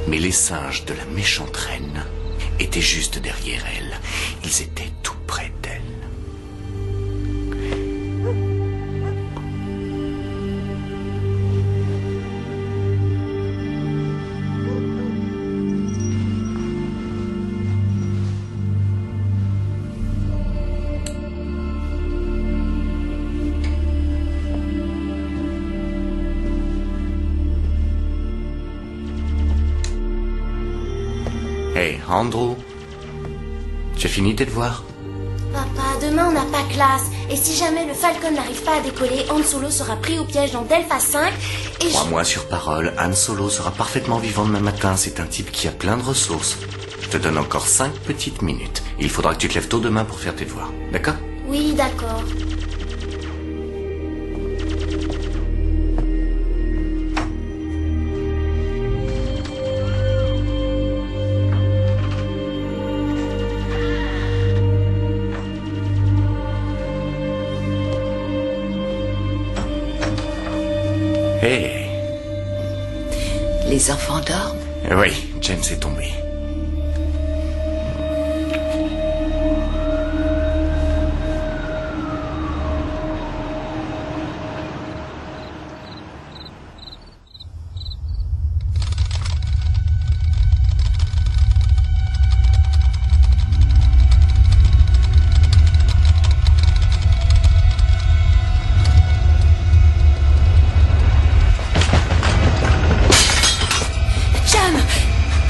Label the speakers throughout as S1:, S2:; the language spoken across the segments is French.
S1: Mais les singes de la méchante reine étaient juste derrière elle. Ils étaient tout près d'elle. Hey, Andrew, tu as fini tes devoirs?
S2: Papa, demain on n'a pas classe. Et si jamais le Falcon n'arrive pas à décoller, Han Solo sera pris au piège dans Delta 5 et
S1: Crois-moi sur parole, Han Solo sera parfaitement vivant demain matin. C'est un type qui a plein de ressources. Je te donne encore 5 petites minutes. Il faudra que tu te lèves tôt demain pour faire tes devoirs. D'accord?
S2: Oui, d'accord.
S1: Hey.
S3: Les enfants dorment?
S1: Oui, James est tombé.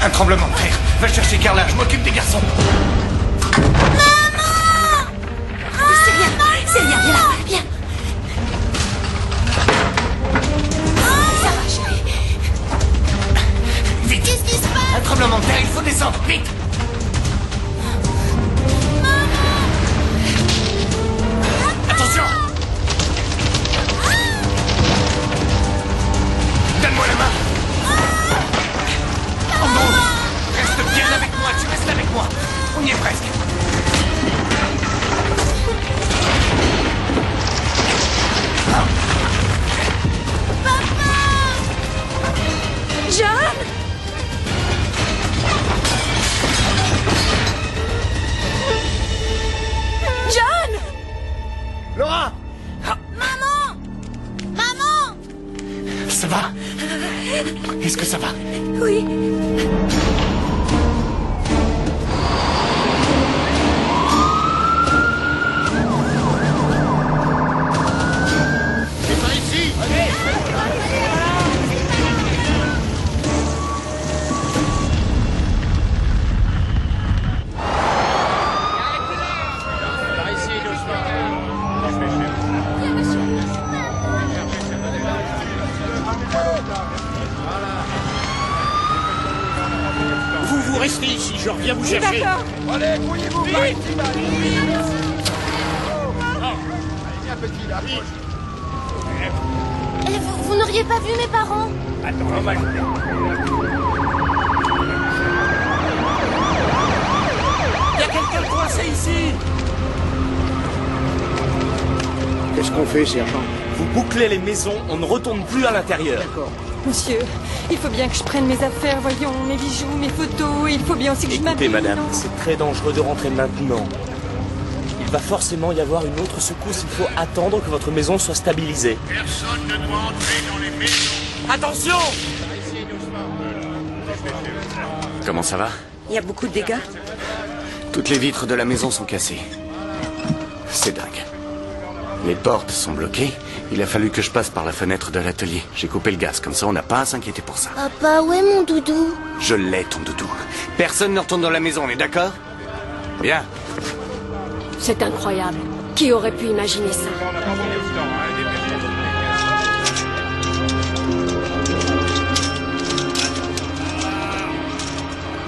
S1: Un tremblement de terre. Va chercher Carla, je m'occupe des garçons.
S2: C'est rien, viens là, viens. Ça va, chérie.
S1: Vite.
S2: Qu'est-ce qui se passe?
S1: Un tremblement de terre, il faut descendre, vite. Attention. Donne-moi la main. Reste bien avec moi, tu restes avec moi. On y est presque.
S2: John! John!
S1: Laura!
S2: Maman! Maman!
S1: Ça va? Est-ce que ça va?
S2: Oui.
S4: C'est par ici. Par ici, Vous restez ici, je reviens vous chercher.
S2: D'accord.
S4: Allez, grouillez-vous, vite. Viens, petit, là, approche.
S2: Vous n'auriez pas vu mes parents?
S4: Attends, on va le faire.
S5: Il y a quelqu'un coincé ici!
S4: Qu'est-ce qu'on fait, sergent?
S5: Vous bouclez les maisons, on ne retourne plus à l'intérieur.
S4: D'accord.
S6: Monsieur, il faut bien que je prenne mes affaires, voyons, mes bijoux, mes photos, il faut bien aussi que je m'habille.
S5: Écoutez, madame,
S6: non?
S5: c'est très dangereux de rentrer maintenant. Il va forcément y avoir une autre secousse, il faut attendre que votre maison soit stabilisée.
S4: Personne ne doit entrer dans les maisons.
S5: Attention!
S1: Comment ça va?
S3: Il y a beaucoup de dégâts?
S1: Toutes les vitres de la maison sont cassées. C'est dingue. Les portes sont bloquées. Il a fallu que je passe par la fenêtre de l'atelier. J'ai coupé le gaz, comme ça on n'a pas à s'inquiéter pour ça.
S2: Papa, où est mon doudou?
S1: Je l'ai, ton doudou. Personne ne retourne dans la maison, on est d'accord? Bien.
S7: C'est incroyable. Qui aurait pu imaginer ça?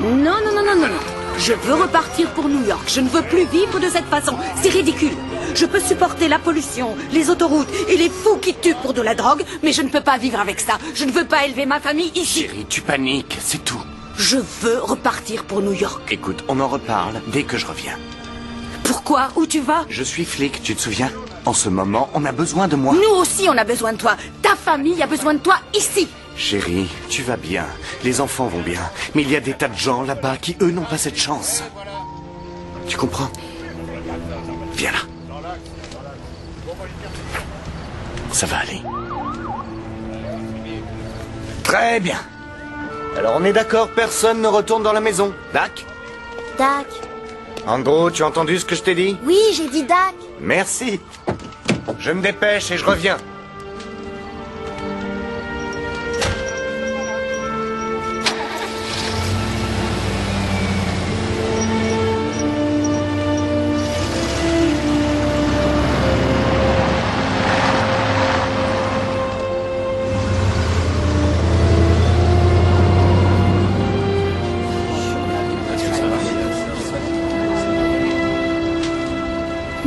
S3: Non, non, non, non, non, non. Je veux repartir pour New York. Je ne veux plus vivre de cette façon. C'est ridicule. Je peux supporter la pollution, les autoroutes et les fous qui tuent pour de la drogue, mais je ne peux pas vivre avec ça. Je ne veux pas élever ma famille ici.
S1: Chérie, tu paniques, c'est tout.
S3: Je veux repartir pour New York.
S1: Écoute, on en reparle dès que je reviens.
S3: Pourquoi? Où tu vas?
S1: Je suis flic, tu te souviens? En ce moment, on a besoin de moi.
S3: Nous aussi, on a besoin de toi. Ta famille a besoin de toi ici.
S1: Chérie, tu vas bien. Les enfants vont bien. Mais il y a des tas de gens là-bas qui, eux, n'ont pas cette chance. Tu comprends? Viens là. Ça va aller. Très bien. Alors on est d'accord, personne ne retourne dans la maison. Dak?
S2: Dak.
S1: Andrew, tu as entendu ce que je t'ai dit?
S2: Oui, j'ai dit Dak.
S1: Merci. Je me dépêche et je reviens.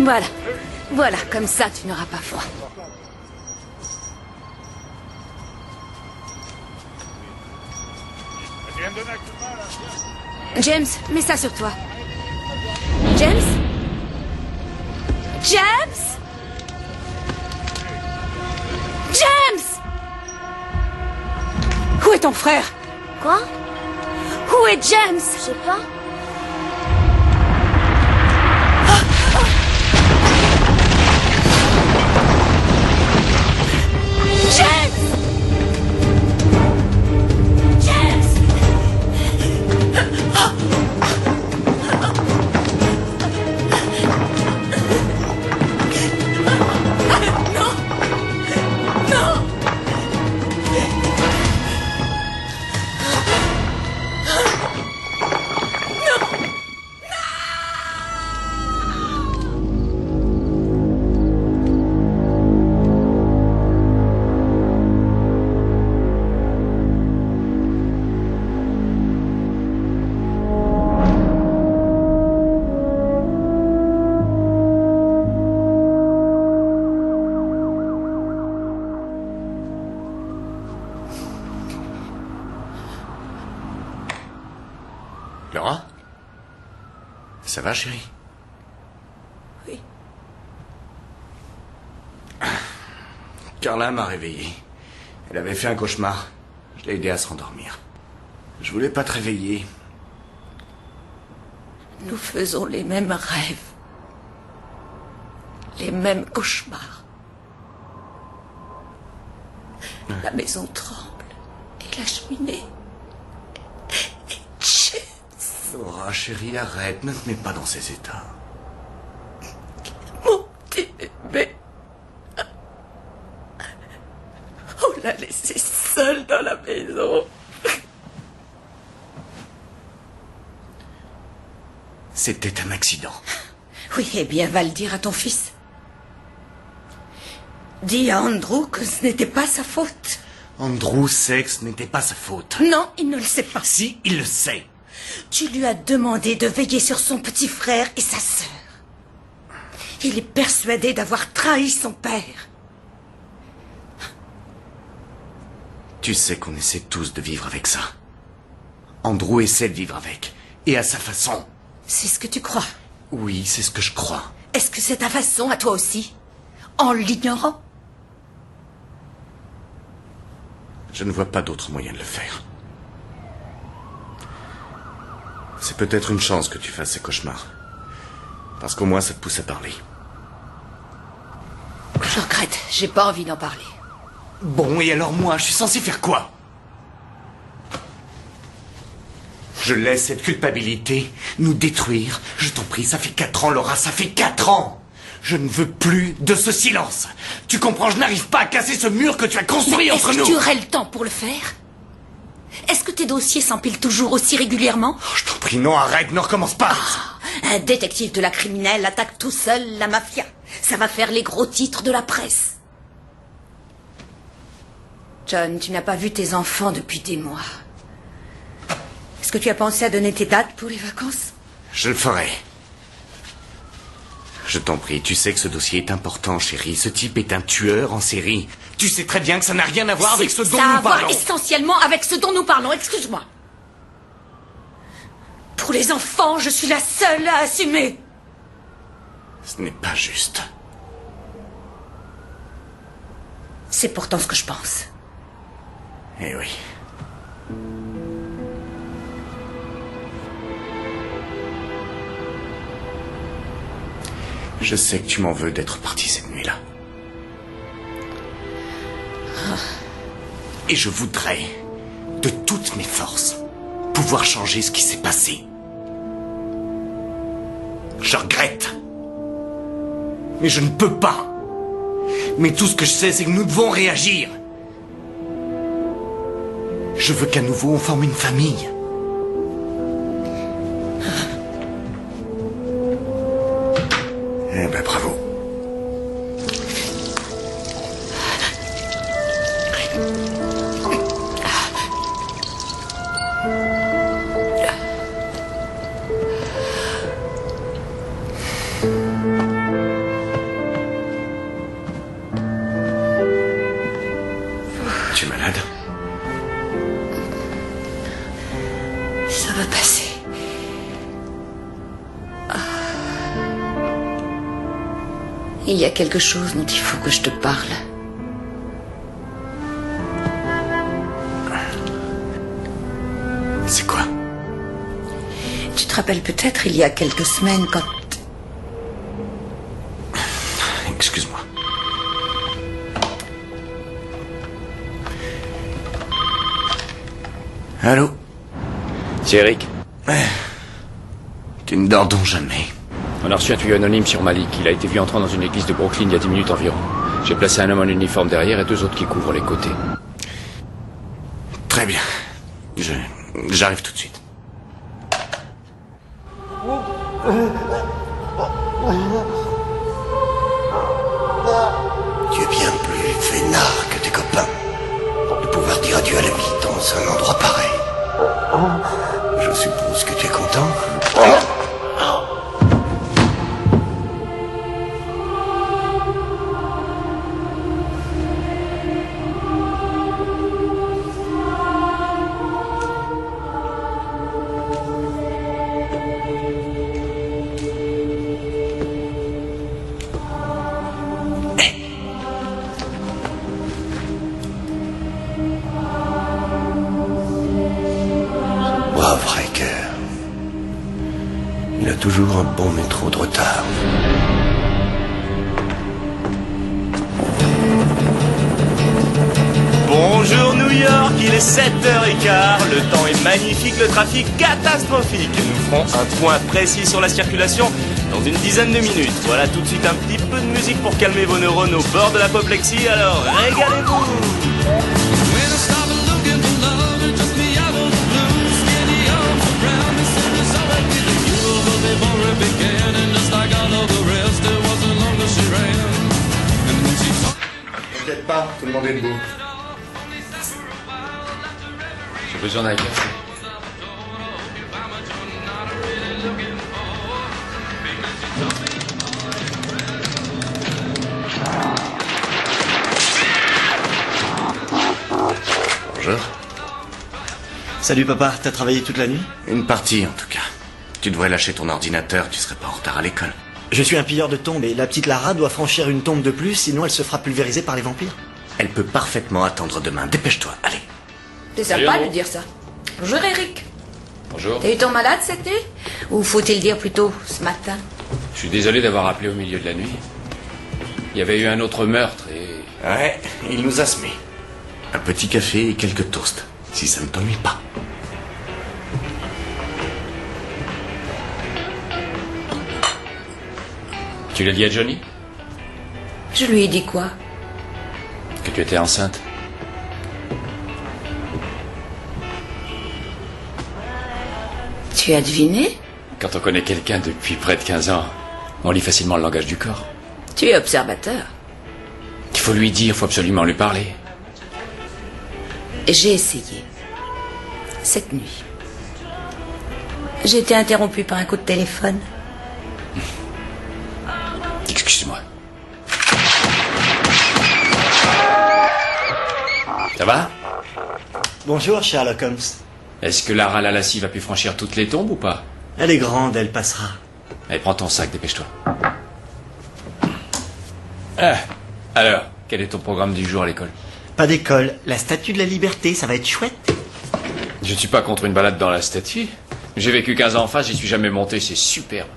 S3: Voilà. Voilà, comme ça, tu n'auras pas froid. James, mets ça sur toi. James? James? James! Où est ton frère?
S2: Quoi?
S3: Où est James?
S2: Je sais pas.
S3: James! James! Non! Non!
S1: Laura? Ça va, chérie?
S3: Oui.
S1: Carla m'a réveillé. Elle avait fait un cauchemar. Je l'ai aidée à se rendormir. Je voulais pas te réveiller.
S3: Nous faisons les mêmes rêves. Les mêmes cauchemars. La maison tremble. Et la cheminée. Et James.
S1: Laura, chérie, arrête. Ne te mets pas dans ces états.
S3: Mon petit bébé. On l'a laissé seul dans la maison.
S1: C'était un accident.
S3: Oui, eh bien, va le dire à ton fils. Dis à Andrew que ce n'était pas sa faute.
S1: Andrew sait que ce n'était pas sa faute.
S3: Non, il ne le sait pas.
S1: Si, il le sait.
S3: Tu lui as demandé de veiller sur son petit frère et sa sœur. Il est persuadé d'avoir trahi son père.
S1: Tu sais qu'on essaie tous de vivre avec ça. Andrew essaie de vivre avec. Et à sa façon.
S3: C'est ce que tu crois.
S1: Oui, c'est ce que je crois.
S3: Est-ce que c'est ta façon à toi aussi? En l'ignorant?
S1: Je ne vois pas d'autre moyen de le faire. C'est peut-être une chance que tu fasses ces cauchemars. Parce qu'au moins ça te pousse à parler.
S3: Je regrette, j'ai pas envie d'en parler.
S1: Bon, et alors moi, je suis censé faire quoi? Je laisse cette culpabilité nous détruire. Je t'en prie, ça fait 4 ans, Laura, ça fait 4 ans. Je ne veux plus de ce silence. Tu comprends, je n'arrive pas à casser ce mur que tu as construit entre nous.
S3: Est-ce que tu aurais le temps pour le faire? Est-ce que tes dossiers s'empilent toujours aussi régulièrement?
S1: Oh, je t'en prie, non, arrête, ne recommence pas.
S3: Un détective de la criminelle attaque tout seul la mafia. Ça va faire les gros titres de la presse. John, tu n'as pas vu tes enfants depuis des mois. Est-ce que tu as pensé à donner tes dates pour les vacances?
S1: Je le ferai. Je t'en prie, tu sais que ce dossier est important, chérie. Ce type est un tueur en série. Tu sais très bien que ça n'a rien à voir avec ce dont
S3: Ça a à
S1: nous
S3: voir
S1: parlons.
S3: essentiellement avec ce dont nous parlons, excuse-moi. Pour les enfants, je suis la seule à assumer.
S1: Ce n'est pas juste.
S3: C'est pourtant ce que je pense.
S1: Eh oui. Je sais que tu m'en veux d'être parti cette nuit-là. Et je voudrais, de toutes mes forces, pouvoir changer ce qui s'est passé. Je regrette. Mais je ne peux pas. Mais tout ce que je sais, c'est que nous devons réagir. Je veux qu'à nouveau on forme une famille. Eh ben bravo. Tu es malade?
S3: Ça va passer. Il y a quelque chose dont il faut que je te parle.
S1: C'est quoi?
S3: Tu te rappelles peut-être, il y a quelques semaines, quand...
S1: Excuse-moi. Allô?
S5: C'est Eric.
S1: Tu ne dors donc jamais.
S8: On a reçu un tuyau anonyme sur Malik. Il a été vu entrant dans une église de Brooklyn il y a 10 minutes environ. J'ai placé un homme en uniforme derrière et 2 autres qui couvrent les côtés.
S1: Très bien. J'arrive tout de suite.
S9: Tu es bien plus vénard que tes copains. De pouvoir dire adieu à la vie dans un endroit pareil. Je suppose que tu es content. Brave Riker. Il a toujours un bon métro de retard.
S5: Bonjour New York, il est 7h15, le temps est magnifique, le trafic catastrophique. Nous ferons un point précis sur la circulation dans une dizaine de minutes. Voilà tout de suite un petit peu de musique pour calmer vos neurones au bord de l'apoplexie, alors régalez-vous.
S1: T'inquiète pas, tout le monde est debout.
S8: J'ai besoin d'un café.
S1: Bonjour.
S10: Salut papa, t'as travaillé toute la nuit?
S1: Une partie en tout cas. Tu devrais lâcher ton ordinateur, tu serais pas en retard à l'école.
S10: Je suis un pilleur de tombes et la petite Lara doit franchir une tombe de plus, sinon elle se fera pulvériser par les vampires.
S1: Elle peut parfaitement attendre demain. Dépêche-toi, allez.
S3: C'est sympa de lui dire ça. Bonjour Eric.
S8: Bonjour.
S3: T'as eu ton malade cette nuit? Ou faut-il dire plutôt ce matin?
S8: Je suis désolé d'avoir appelé au milieu de la nuit. Il y avait eu un autre meurtre et...
S1: Ouais, il nous a semé. Un petit café et quelques toasts, si ça ne t'ennuie pas.
S8: Tu l'as dit à Johnny?
S3: Je lui ai dit quoi?
S8: Que tu étais enceinte.
S3: Tu as deviné?
S8: Quand on connaît quelqu'un depuis près de 15 ans, on lit facilement le langage du corps.
S3: Tu es observateur.
S8: Il faut lui dire, il faut absolument lui parler.
S3: J'ai essayé. Cette nuit. J'ai été interrompue par un coup de téléphone.
S8: Excuse-moi. Ça va?
S10: Bonjour Sherlock Holmes.
S8: Est-ce que Lara la lascive a pu franchir toutes les tombes ou pas?
S10: Elle est grande, elle passera.
S8: Allez, prends ton sac, dépêche-toi. Alors, quel est ton programme du jour à l'école?
S10: Pas d'école. La statue de la liberté, ça va être chouette.
S8: Je ne suis pas contre une balade dans la statue. J'ai vécu 15 ans en face, j'y suis jamais monté, c'est superbe.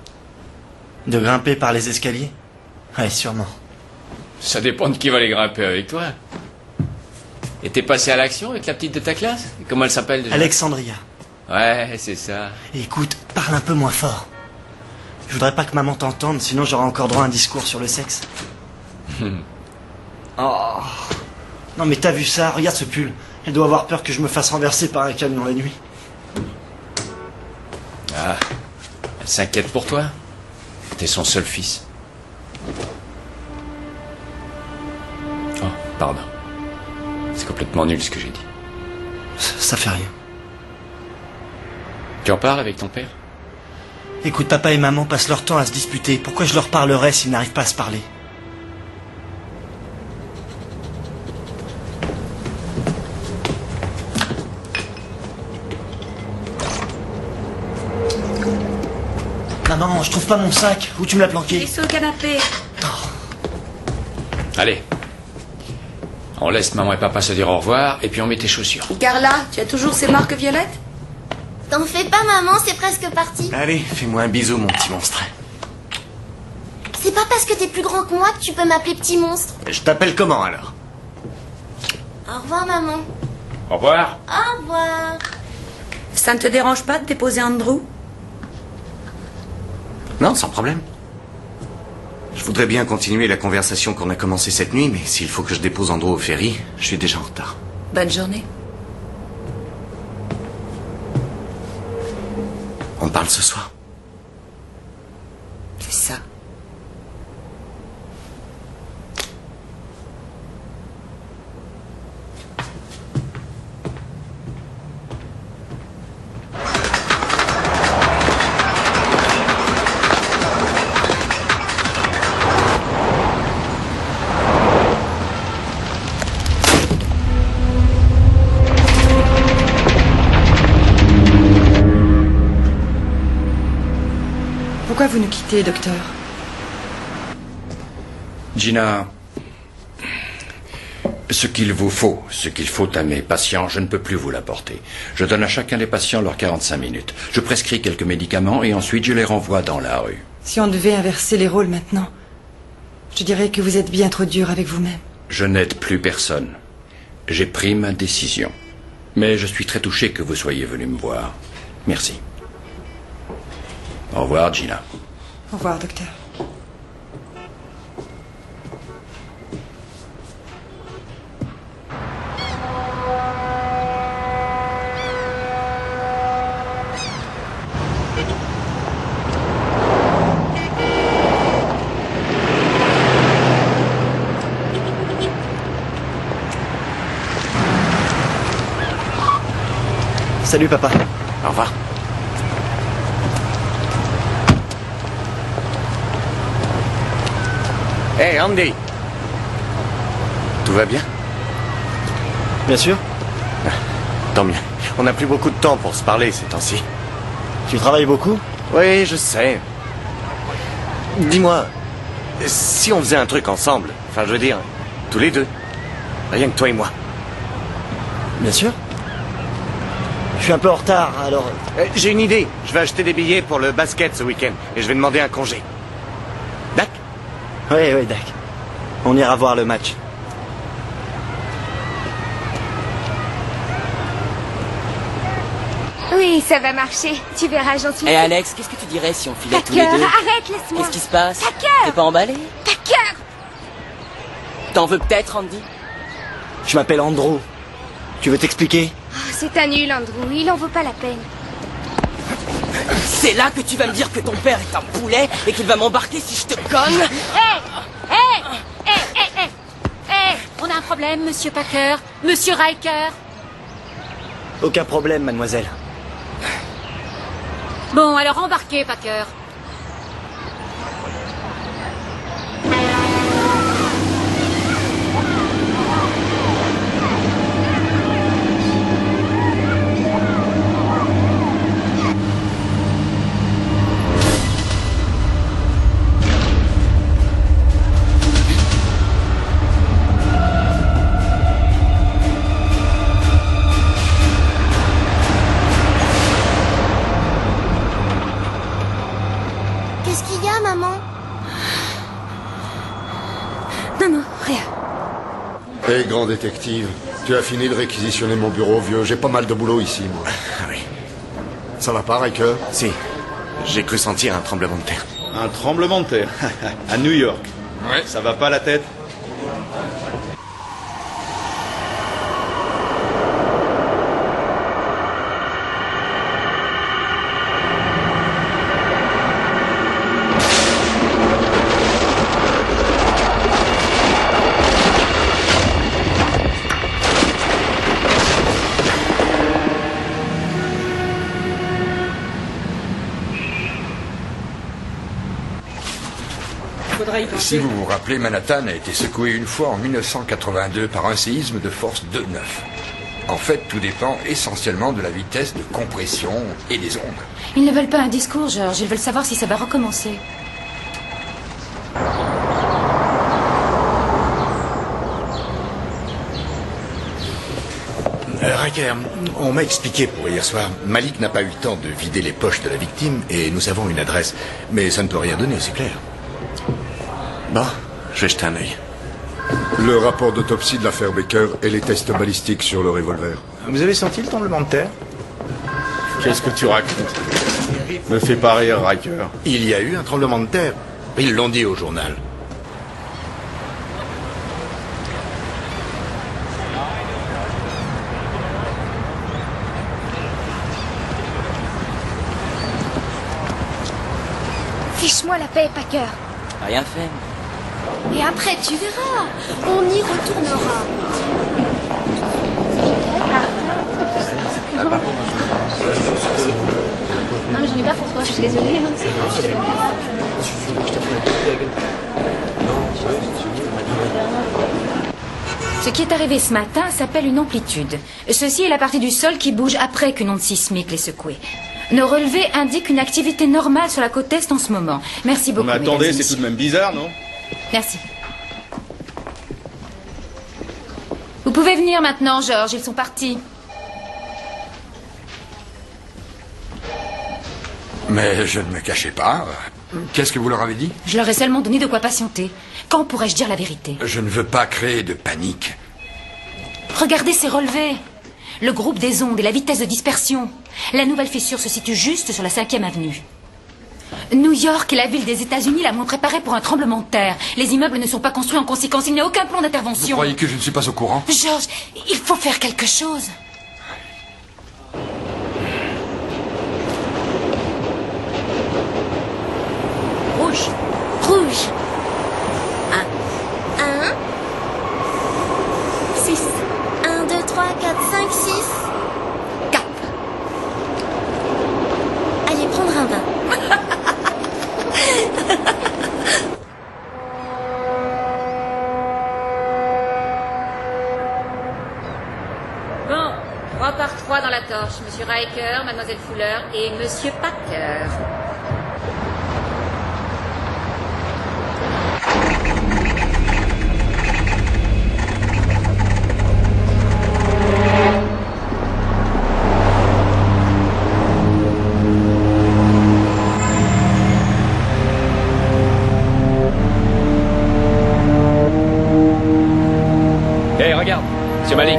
S10: De grimper par les escaliers? Ouais, sûrement.
S8: Ça dépend de qui va les grimper avec toi. Et t'es passé à l'action avec la petite de ta classe? Comment elle s'appelle déjà?
S10: Alexandria.
S8: Ouais, c'est ça.
S10: Écoute, parle un peu moins fort. Je voudrais pas que maman t'entende, sinon j'aurai encore droit à un discours sur le sexe. Oh. Non mais t'as vu ça? Regarde ce pull. Elle doit avoir peur que je me fasse renverser par un camion la nuit.
S8: Ah, elle s'inquiète pour toi. T'es son seul fils. Oh, pardon. C'est complètement nul ce que j'ai dit.
S10: Ça fait rien.
S8: Tu en parles avec ton père?
S10: Écoute, papa et maman passent leur temps à se disputer. Pourquoi je leur parlerais s'ils n'arrivent pas à se parler? Maman, je trouve pas mon sac. Où tu me l'as planqué?
S3: Il est sur le canapé.
S8: Allez. On laisse maman et papa se dire au revoir, et puis on met tes chaussures.
S3: Carla, tu as toujours ces marques violettes?
S2: T'en fais pas, maman, c'est presque parti.
S1: Allez, fais-moi un bisou, mon petit monstre.
S2: C'est pas parce que t'es plus grand que moi que tu peux m'appeler petit monstre.
S1: Je t'appelle comment, alors?
S2: Au revoir, maman.
S8: Au revoir.
S2: Au revoir.
S3: Ça ne te dérange pas de déposer Andrew?
S1: Non, sans problème. Je voudrais bien continuer la conversation qu'on a commencée cette nuit, mais s'il faut que je dépose Andrew au ferry, je suis déjà en retard.
S3: Bonne journée.
S1: On parle ce soir.
S3: C'est ça.
S6: Pourquoi vous nous quittez, docteur?
S11: Gina, ce qu'il vous faut, ce qu'il faut à mes patients, je ne peux plus vous l'apporter. Je donne à chacun des patients leurs 45 minutes. Je prescris quelques médicaments et ensuite je les renvoie dans la rue.
S6: Si on devait inverser les rôles maintenant, je dirais que vous êtes bien trop dur avec vous-même.
S11: Je n'aide plus personne. J'ai pris ma décision. Mais je suis très touché que vous soyez venu me voir. Merci. Au revoir, Gina.
S6: Au revoir, docteur.
S10: Salut, papa.
S1: Au revoir. Hey, Andy. Tout va bien?
S10: Bien sûr.
S1: Tant mieux. On n'a plus beaucoup de temps pour se parler ces temps-ci.
S10: Tu travailles beaucoup?
S1: Oui, je sais. Dis-moi, si on faisait un truc ensemble, enfin je veux dire, tous les deux, rien que toi et moi.
S10: Bien sûr. Je suis un peu en retard, alors...
S1: J'ai une idée. Je vais acheter des billets pour le basket ce week-end et je vais demander un congé. Dac?
S10: Oui, Dac. On ira voir le match.
S12: Oui, ça va marcher. Tu verras, j'en suis...
S13: Eh Alex, qu'est-ce que tu dirais si on filait tous les
S12: Tucker,
S13: deux?
S12: arrête, laisse-moi.
S13: Qu'est-ce qui se passe?
S12: Tucker!
S13: T'es pas emballé?
S12: Tucker!
S13: T'en veux peut-être, Andy?
S10: Je m'appelle Andrew. Tu veux t'expliquer?
S12: Oh, c'est un nul, Andrew. Il en vaut pas la peine.
S13: C'est là que tu vas me dire que ton père est un poulet et qu'il va m'embarquer si je te conne?
S7: On a un problème, monsieur Packer? Monsieur Riker?
S10: Aucun problème, mademoiselle.
S7: Bon, alors embarquez, Packer.
S14: Hé, grand détective, tu as fini de réquisitionner mon bureau, vieux. J'ai pas mal de boulot ici, moi.
S1: Ah oui.
S14: Ça va pas, Riker?
S1: Si. J'ai cru sentir un tremblement de terre.
S15: Un tremblement de terre? À New York? Ouais. Ça va pas la tête?
S11: Si vous vous rappelez, Manhattan a été secoué une fois en 1982 par un séisme de force 2,9. En fait, tout dépend essentiellement de la vitesse de compression et des ondes.
S7: Ils ne veulent pas un discours, George. Ils veulent savoir si ça va recommencer.
S16: Riker, on m'a expliqué pour hier soir. Malik n'a pas eu le temps de vider les poches de la victime et nous avons une adresse. Mais ça ne peut rien donner, c'est clair.
S1: Bon, je vais jeter un œil.
S14: Le rapport d'autopsie de l'affaire Baker et les tests balistiques sur le revolver.
S16: Vous avez senti le tremblement de terre?
S15: Qu'est-ce que tu racontes? Me fais pas rire, Riker.
S16: Il y a eu un tremblement de terre. Ils l'ont dit au journal.
S12: Fiche-moi la paix, Packer.
S13: Rien fait.
S2: Et après, tu verras. On y retournera.
S12: Non, mais j'en ai pas pour toi, je suis désolée.
S7: Ce qui est arrivé ce matin s'appelle une amplitude. Ceci est la partie du sol qui bouge après qu'une onde sismique l'ait secouée. Nos relevés indiquent une activité normale sur la côte est en ce moment. Merci beaucoup.
S15: Mais attendez, c'est tout de même bizarre, non?
S7: Merci. Vous pouvez venir maintenant, George. Ils sont partis.
S11: Mais je ne me cachais pas. Qu'est-ce que vous leur avez dit?
S7: Je leur ai seulement donné de quoi patienter. Quand pourrais-je dire la vérité?
S11: Je ne veux pas créer de panique.
S7: Regardez ces relevés. Le groupe des ondes et la vitesse de dispersion. La nouvelle fissure se situe juste sur la 5e avenue. New York est la ville des États-Unis la moins préparée pour un tremblement de terre. Les immeubles ne sont pas construits en conséquence. Il n'y a aucun plan d'intervention.
S11: Vous croyez que je ne suis pas au courant?
S7: George, il faut faire quelque chose.
S2: Rouge. Rouge. 1, 6. 1, 2, 3, 4, 5, 6.
S7: 4.
S2: Allez, prendre un bain.
S7: Bon, 3 par 3 dans la torche. Monsieur Riker, Mademoiselle Fuller et Monsieur Packer.
S8: Regarde, c'est Malik.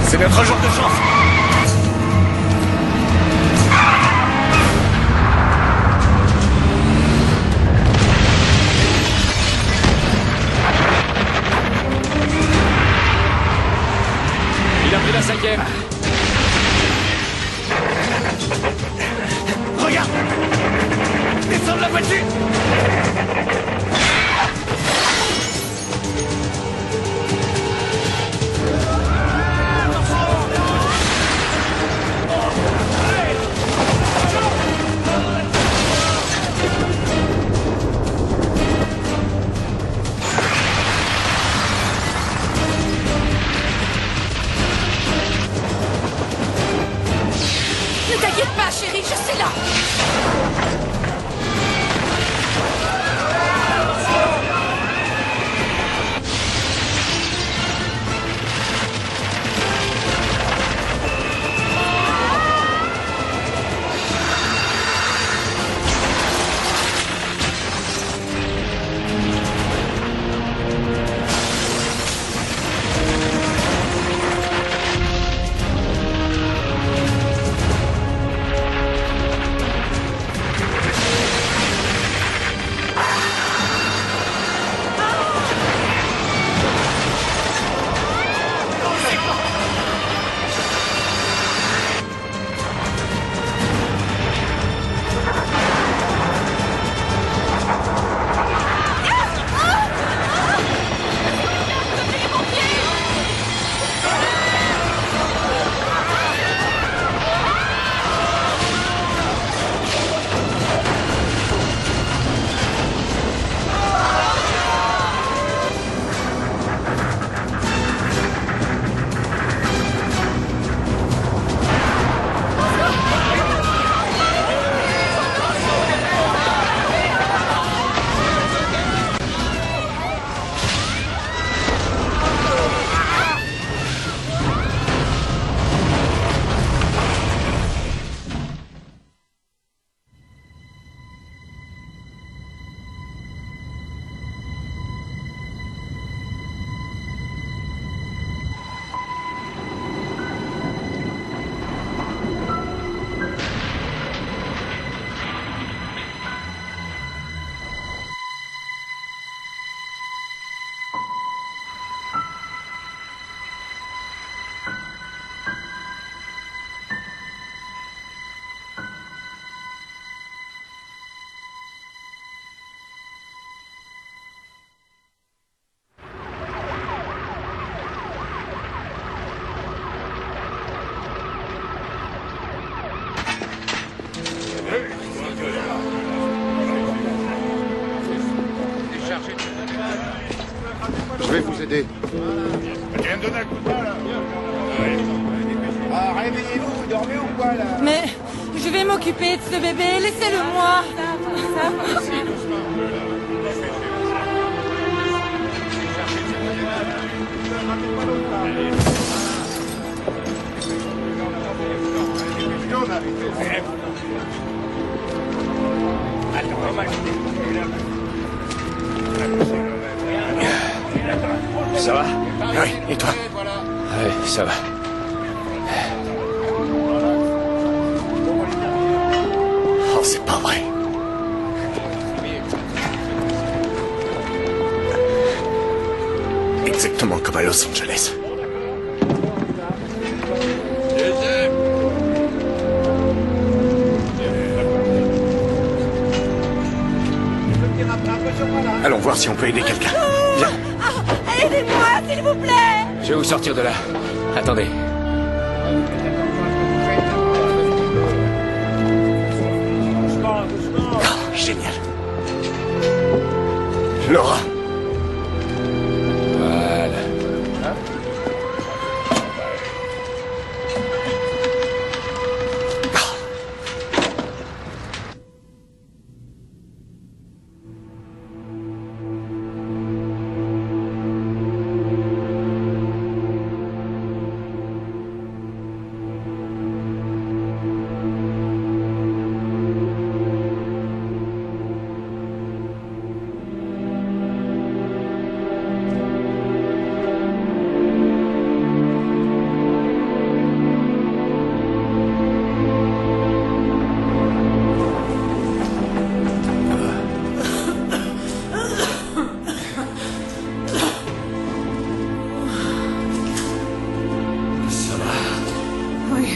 S1: C'est notre jour de chance.
S8: Il a pris la 5e.
S1: Regarde! Descends de la voiture!
S3: Ne t'inquiète pas, chérie, je suis là.
S14: t'aider.
S4: Tu viens me donner un coup de main, là. Ah, réveillez-vous, vous dormez ou quoi, là?
S6: Mais je vais m'occuper de ce bébé, laissez-le moi.
S1: Ça va? Oui, et toi?
S8: Ouais, ça va.
S1: Oh, c'est pas vrai. Exactement comme à Los Angeles. Allons voir si on peut aider quelqu'un. Viens.
S6: Aidez-moi, s'il vous plaît.
S8: Je vais vous sortir de là. Attendez.
S1: Oh, génial. Laura.
S8: Voilà.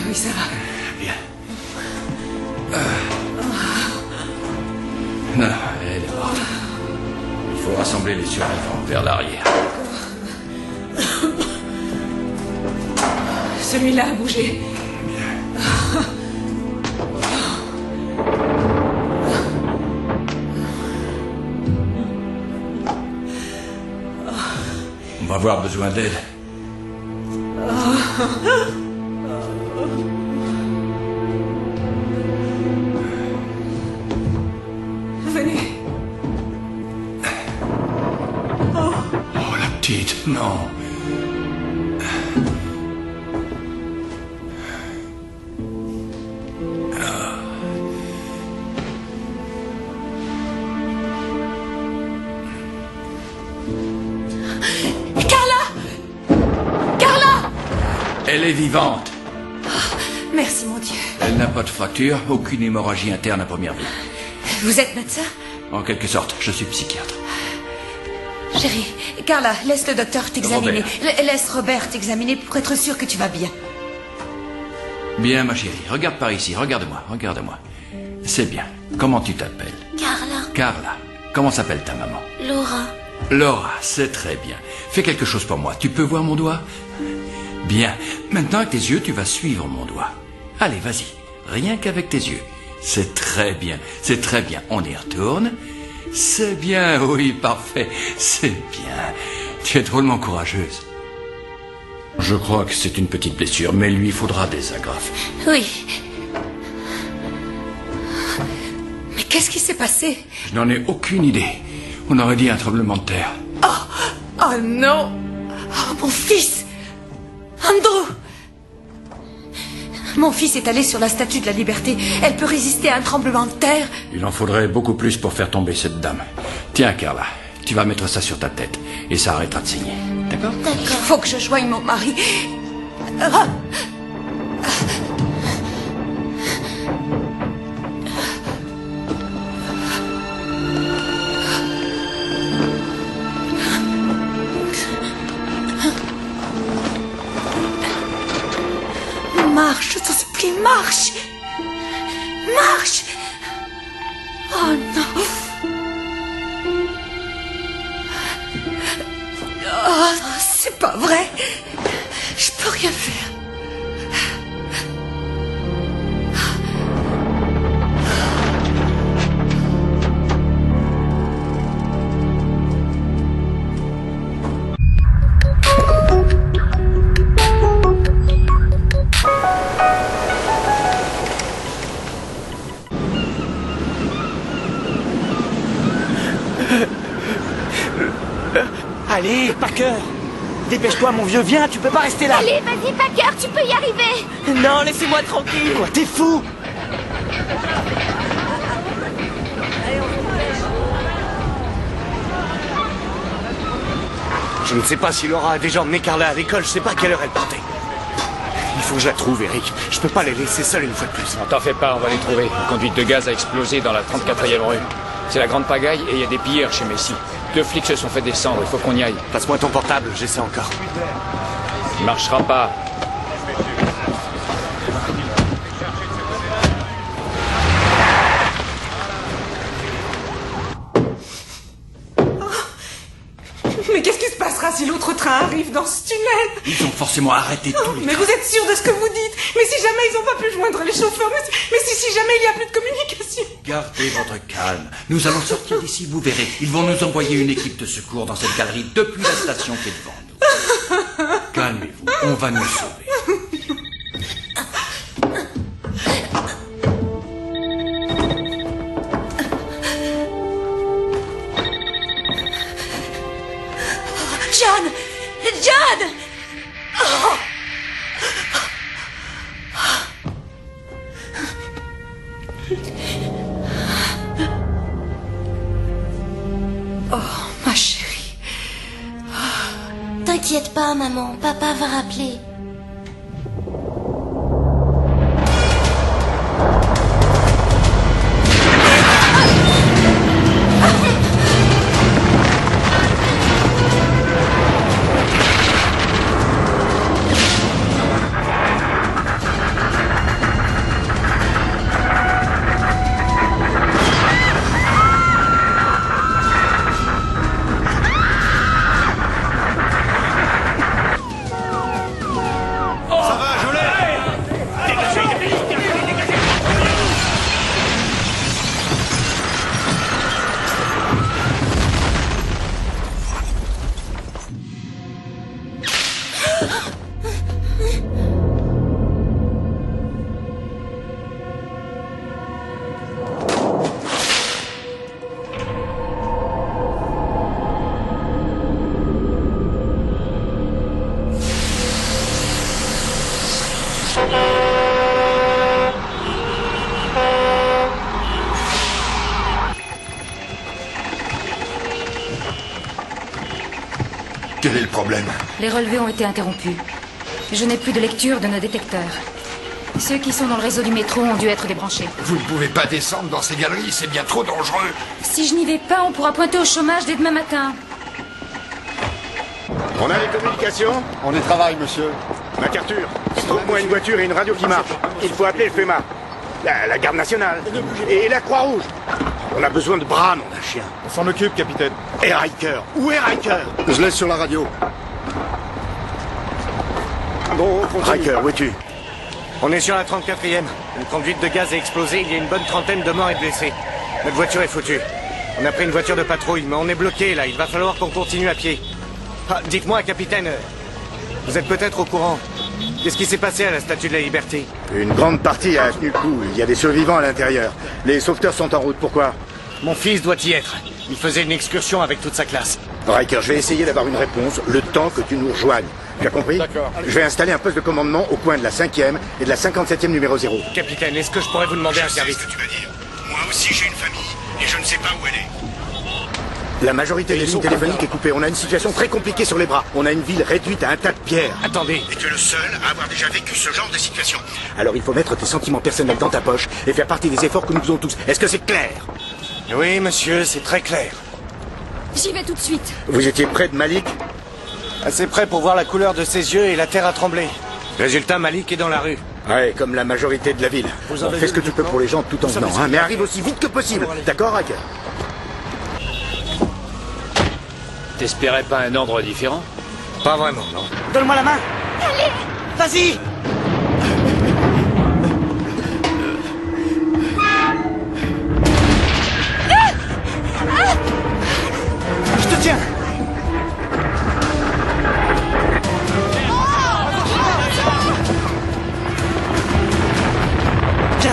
S3: Oui, ça va.
S11: Bien. Non, elle est morte. Il faut rassembler les survivants vers l'arrière.
S3: Celui-là a bougé.
S11: On va avoir besoin d'aide.
S3: Venez.
S11: Oh, la petite, non. Elle est vivante.
S3: Merci, mon Dieu.
S11: Elle n'a pas de fracture, aucune hémorragie interne à première vue.
S3: Vous êtes médecin?
S11: En quelque sorte, je suis psychiatre.
S3: Chérie, Carla, laisse le docteur t'examiner.
S11: Robert.
S3: Laisse Robert t'examiner pour être sûr que tu vas bien.
S11: Bien, ma chérie, regarde par ici, regarde-moi, regarde-moi. C'est bien. Comment tu t'appelles?
S2: Carla.
S11: Carla. Comment s'appelle ta maman?
S2: Laura.
S11: Laura, c'est très bien. Fais quelque chose pour moi. Tu peux voir mon doigt? Bien. Maintenant, avec tes yeux, tu vas suivre mon doigt. Allez, vas-y. Rien qu'avec tes yeux. C'est très bien. C'est très bien. On y retourne. C'est bien. Oui, parfait. C'est bien. Tu es drôlement courageuse. Je crois que c'est une petite blessure, mais il lui faudra des agrafes.
S3: Oui. Mais qu'est-ce qui s'est passé?
S11: Je n'en ai aucune idée. On aurait dit un tremblement de terre.
S3: Oh non! Oh, mon fils! Andrew! Mon fils est allé sur la statue de la liberté. Elle peut résister à un tremblement de terre.
S11: Il en faudrait beaucoup plus pour faire tomber cette dame. Tiens, Carla, tu vas mettre ça sur ta tête et ça arrêtera de saigner. D'accord?
S3: Il faut que je joigne mon mari. Ah! Marche, je t'en supplie, marche! Marche! Oh non! Oh, c'est pas vrai! Je peux rien faire.
S10: Allez, Parker. Dépêche-toi, mon vieux, viens, tu peux pas rester là.
S12: Allez, vas-y, Parker, tu peux y arriver.
S6: Non, laissez-moi tranquille.
S10: Quoi, t'es fou?
S1: Je ne sais pas si Laura a déjà emmené Carla à l'école, je sais pas à quelle heure elle partait. Il faut que je la trouve, Eric. Je peux pas les laisser seuls une fois de plus.
S8: Non, t'en fais pas, on va les trouver. La conduite de gaz a explosé dans la 34e rue. C'est la grande pagaille et il y a des pilleurs chez Messi. 2 flics se sont fait descendre, il faut qu'on y aille.
S1: Passe-moi ton portable, j'essaie encore.
S8: Il marchera pas.
S6: Mais qu'est-ce qui se passera si l'autre train arrive dans ce tunnel?
S11: Ils ont forcément arrêté tous les
S6: Mais vous êtes sûr de ce que vous dites? Mais si jamais ils n'ont pas pu joindre les chauffeurs, mais si jamais il n'y a plus de communication?
S11: Gardez votre calme. Nous allons sortir d'ici, vous verrez. Ils vont nous envoyer une équipe de secours dans cette galerie depuis la station qui est devant nous. Calmez-vous, on va nous sauver.
S3: John! John! Oh. Oh, ma chérie.
S2: T'inquiète pas, maman. Papa va rappeler.
S9: Quel est le problème?
S7: Les relevés ont été interrompus. Je n'ai plus de lecture de nos détecteurs. Ceux qui sont dans le réseau du métro ont dû être débranchés.
S9: Vous ne pouvez pas descendre dans ces galeries, c'est bien trop dangereux.
S7: Si je n'y vais pas, on pourra pointer au chômage dès demain matin.
S4: On a les communications?
S15: On y travaille, monsieur.
S4: MacArthur, trouve-moi une voiture et une radio qui marche. Il faut appeler le FEMA. La garde nationale. Et la Croix-Rouge. On a besoin de bras, nom d'un chien.
S15: On s'en occupe, capitaine.
S4: Et Riker? Où est Riker?
S14: Je laisse sur la radio.
S4: Bon,
S1: Riker, où es-tu? On est sur la 34e. Une conduite de gaz a explosé, il y a une bonne trentaine de morts et de blessés. Notre voiture est foutue. On a pris une voiture de patrouille, mais on est bloqué là, il va falloir qu'on continue à pied. Ah, dites-moi, capitaine, vous êtes peut-être au courant. Qu'est-ce qui s'est passé à la Statue de la Liberté?
S4: Une grande partie a tenu le coup. Il y a des survivants à l'intérieur. Les sauveteurs sont en route. Pourquoi?
S1: Mon fils doit y être. Il faisait une excursion avec toute sa classe.
S4: Riker, je vais essayer d'avoir une réponse le temps que tu nous rejoignes. Tu as compris?
S15: D'accord.
S4: Je vais installer un poste de commandement au coin de la 5e et de la 57e numéro 0.
S1: Capitaine, est-ce que je pourrais vous demander un service?
S4: ce que tu vas dire. Moi aussi, j'ai une famille et je ne sais pas où elle est. La majorité des lignes téléphoniques est coupée. On a une situation très compliquée sur les bras. On a une ville réduite à un tas de pierres.
S1: Attendez.
S4: Et tu es le seul à avoir déjà vécu ce genre de situation. Alors il faut mettre tes sentiments personnels dans ta poche et faire partie des efforts que nous faisons tous. Est-ce que c'est clair?
S1: Oui, monsieur, c'est très clair.
S7: J'y vais tout de suite.
S4: Vous étiez près de Malik?
S1: Assez près pour voir la couleur de ses yeux et la terre a tremblé. Résultat, Malik est dans la rue.
S4: Ouais, comme la majorité de la ville. Bon, fais ce que tu peux pour les gens tout en venant, hein, mais arrive aussi vite que possible. D'accord, Riker?
S8: T'espérais pas un ordre différent?
S1: Pas vraiment, non.
S10: Donne-moi la main. Allez. Vas-y. Je te tiens. Tiens.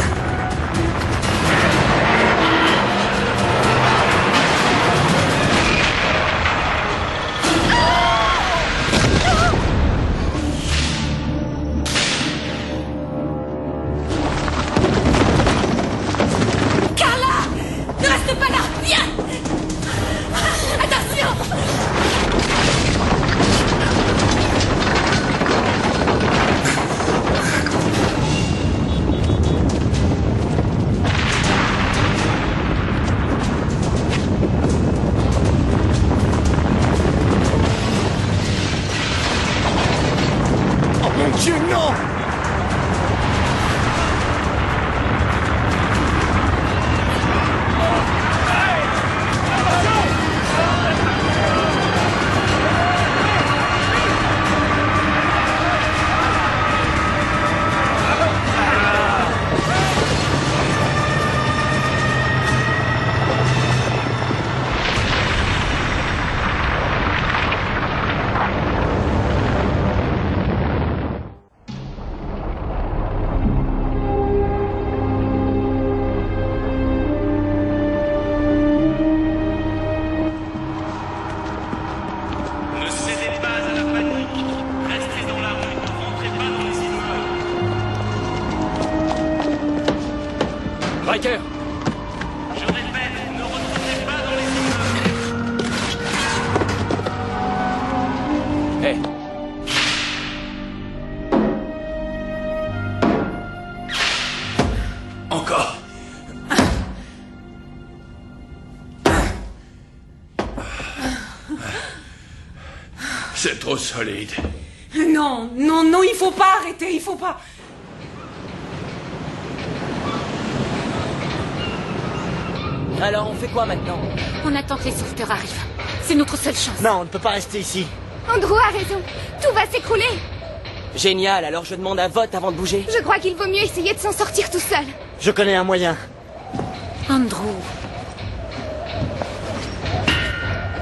S4: Dieu, non!
S8: Riker!
S5: Je répète, ne retournez pas dans les immeubles.
S8: Hé!
S11: Encore. C'est trop solide.
S6: Non, non, non, il faut pas arrêter, il faut pas.
S13: Alors, on fait quoi maintenant?
S7: On attend que les sauveteurs arrivent. C'est notre seule chance.
S10: Non, on ne peut pas rester ici.
S12: Andrew a raison. Tout va s'écrouler.
S13: Génial, alors je demande un vote avant de bouger.
S12: Je crois qu'il vaut mieux essayer de s'en sortir tout seul.
S10: Je connais un moyen.
S7: Andrew.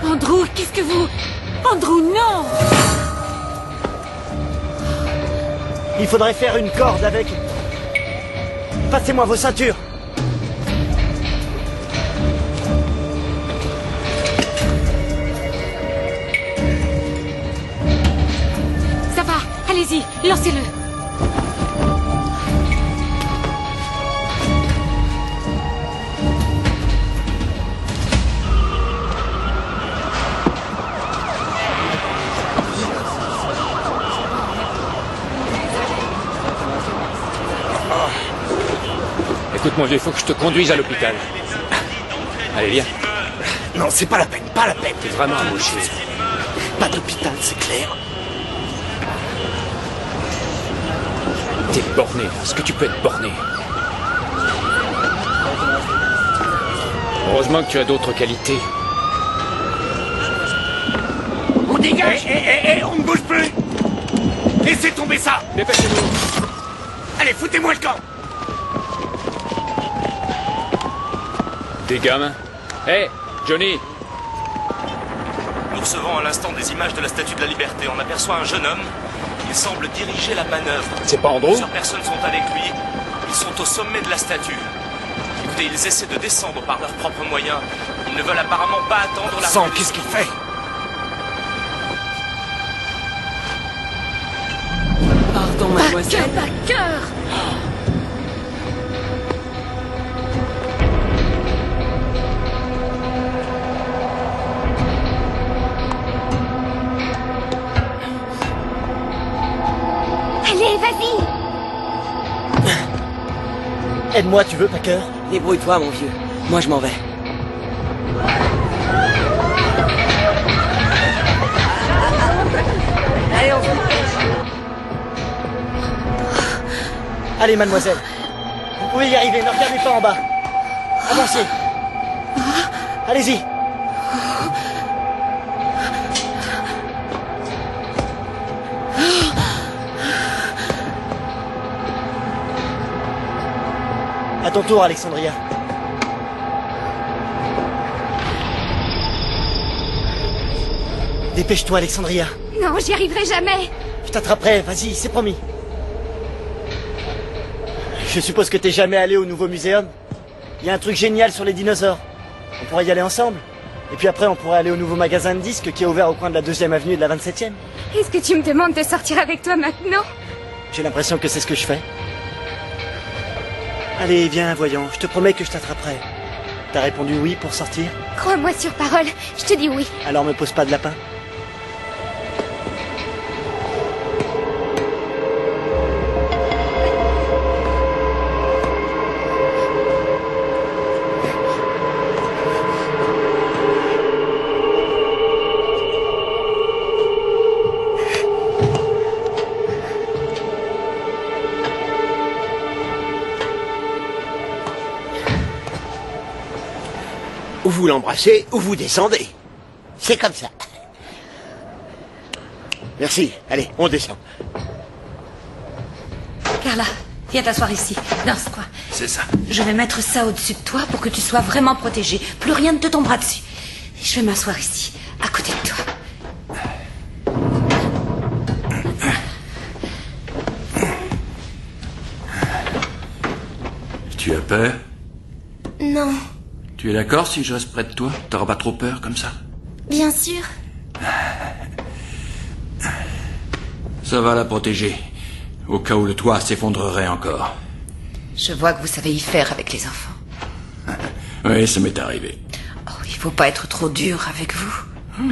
S7: Andrew, qu'est-ce que vous... Andrew, non!
S10: Il faudrait faire une corde avec... Passez-moi vos ceintures.
S7: Ça va, allez-y, lancez-le.
S8: Écoute mon vieux, il faut que je te conduise à l'hôpital. Allez, viens.
S4: Non, c'est pas la peine, pas la peine.
S8: T'es vraiment amoché.
S4: Pas d'hôpital, c'est clair.
S8: T'es borné, est-ce que tu peux être borné? Heureusement que tu as d'autres qualités.
S4: On dégage. On ne bouge plus. Laissez tomber ça.
S8: Dépêchez-vous.
S4: Allez, foutez-moi le camp.
S8: Des gamins. Hé, Johnny.
S5: Nous recevons à l'instant des images de la Statue de la Liberté. On aperçoit un jeune homme. Il semble diriger la manœuvre.
S8: C'est pas Andrew?
S5: Plusieurs personnes sont avec lui. Ils sont au sommet de la statue. Écoutez, ils essaient de descendre par leurs propres moyens. Ils ne veulent apparemment pas attendre la...
S4: Sam, qu'est-ce qu'il fait?
S13: Pardon, mademoiselle.
S7: Backer!
S12: Allez, vas-y.
S10: Aide-moi, tu veux, Packer?
S13: Débrouille-toi, mon vieux. Moi, je m'en vais. Allez, on se dépêche.
S10: Allez, mademoiselle. Vous pouvez y arriver, ne regardez pas en bas. Avancez. Allez-y. À ton tour, Alexandria. Dépêche-toi, Alexandria.
S12: Non, j'y arriverai jamais.
S10: Je t'attraperai, vas-y, c'est promis. Je suppose que t'es jamais allé au nouveau muséum. Il y a un truc génial sur les dinosaures. On pourrait y aller ensemble. Et puis après, on pourrait aller au nouveau magasin de disques qui est ouvert au coin de la 2e avenue et de la 27e.
S12: Est-ce que tu me demandes de sortir avec toi maintenant?
S10: J'ai l'impression que c'est ce que je fais. Allez, viens, voyons. Je te promets que je t'attraperai. T'as répondu oui pour sortir?
S12: Crois-moi sur parole, je te dis oui.
S10: Alors me pose pas de lapin.
S17: Ou vous l'embrassez, ou vous descendez. C'est comme ça. Merci. Allez, on descend.
S7: Carla, viens t'asseoir ici, dans ce coin.
S11: C'est ça.
S7: Je vais mettre ça au-dessus de toi pour que tu sois vraiment protégée. Plus rien ne te tombera dessus. Je vais m'asseoir ici, à côté de toi.
S11: Tu as peur?
S2: Non,
S11: Tu es d'accord si je reste près de toi? T'auras pas trop peur comme ça?
S2: bien sûr.
S11: Ça va la protéger. Au cas où le toit s'effondrerait encore.
S7: Je vois que vous savez y faire avec les enfants.
S11: Oui, ça m'est arrivé.
S7: Oh, il faut pas être trop dur avec vous.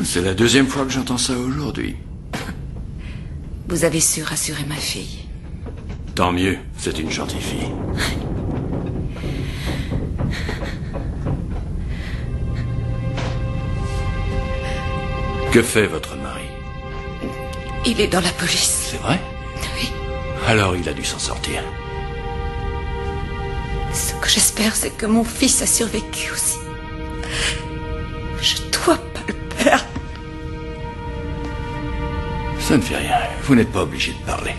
S11: C'est la deuxième fois que j'entends ça aujourd'hui.
S7: Vous avez su rassurer ma fille.
S11: Tant mieux, c'est une gentille fille. Que fait votre mari?
S7: Il est dans la police.
S11: C'est vrai?
S7: Oui.
S11: Alors il a dû s'en sortir.
S7: Ce que j'espère, c'est que mon fils a survécu aussi. Je dois pas le perdre.
S11: Ça ne fait rien. Vous n'êtes pas obligé de parler.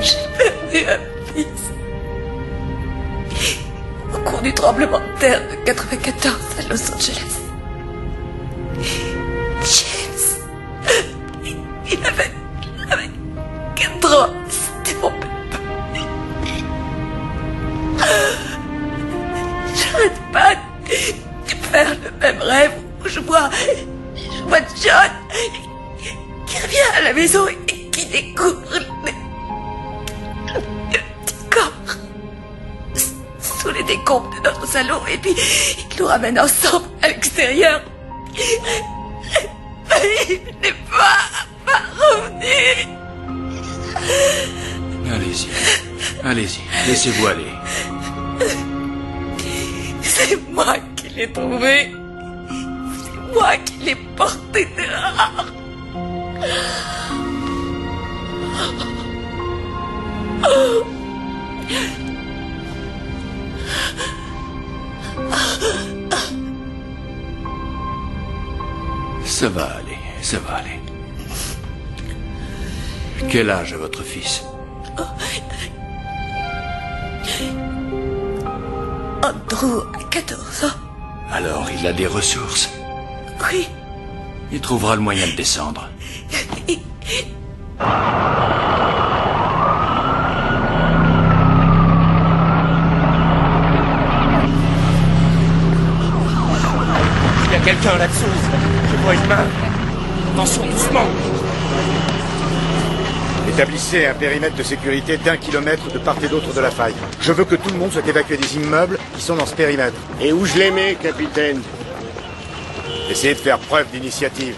S7: J'ai perdu un fils. Au cours du tremblement de terre de 94 à Los Angeles. James. Il avait 4 ans. C'était mon papa. J'arrête pas de faire le même rêve où je vois John qui revient à la maison et qui découvre le petit corps sous les décombres de notre salon et puis il nous ramène ensemble à l'extérieur. Il n'est pas revenu.
S11: Allez-y. Allez-y. Laissez-vous aller.
S7: C'est moi qui l'ai trouvé. C'est moi qui l'ai porté dehors.
S11: Ça va aller. Ça va aller. Quel âge a votre fils?
S7: Andrew a 14 ans.
S11: Alors il a des ressources.
S7: Oui.
S11: Il trouvera le moyen de descendre.
S17: Il y a quelqu'un là-dessous. Je vois une main. Attention, doucement.
S4: Établissez un périmètre de sécurité d'1 kilomètre de part et d'autre de la faille. Je veux que tout le monde soit évacué des immeubles qui sont dans ce périmètre.
S17: Et où je les mets, capitaine?
S4: Essayez de faire preuve d'initiative.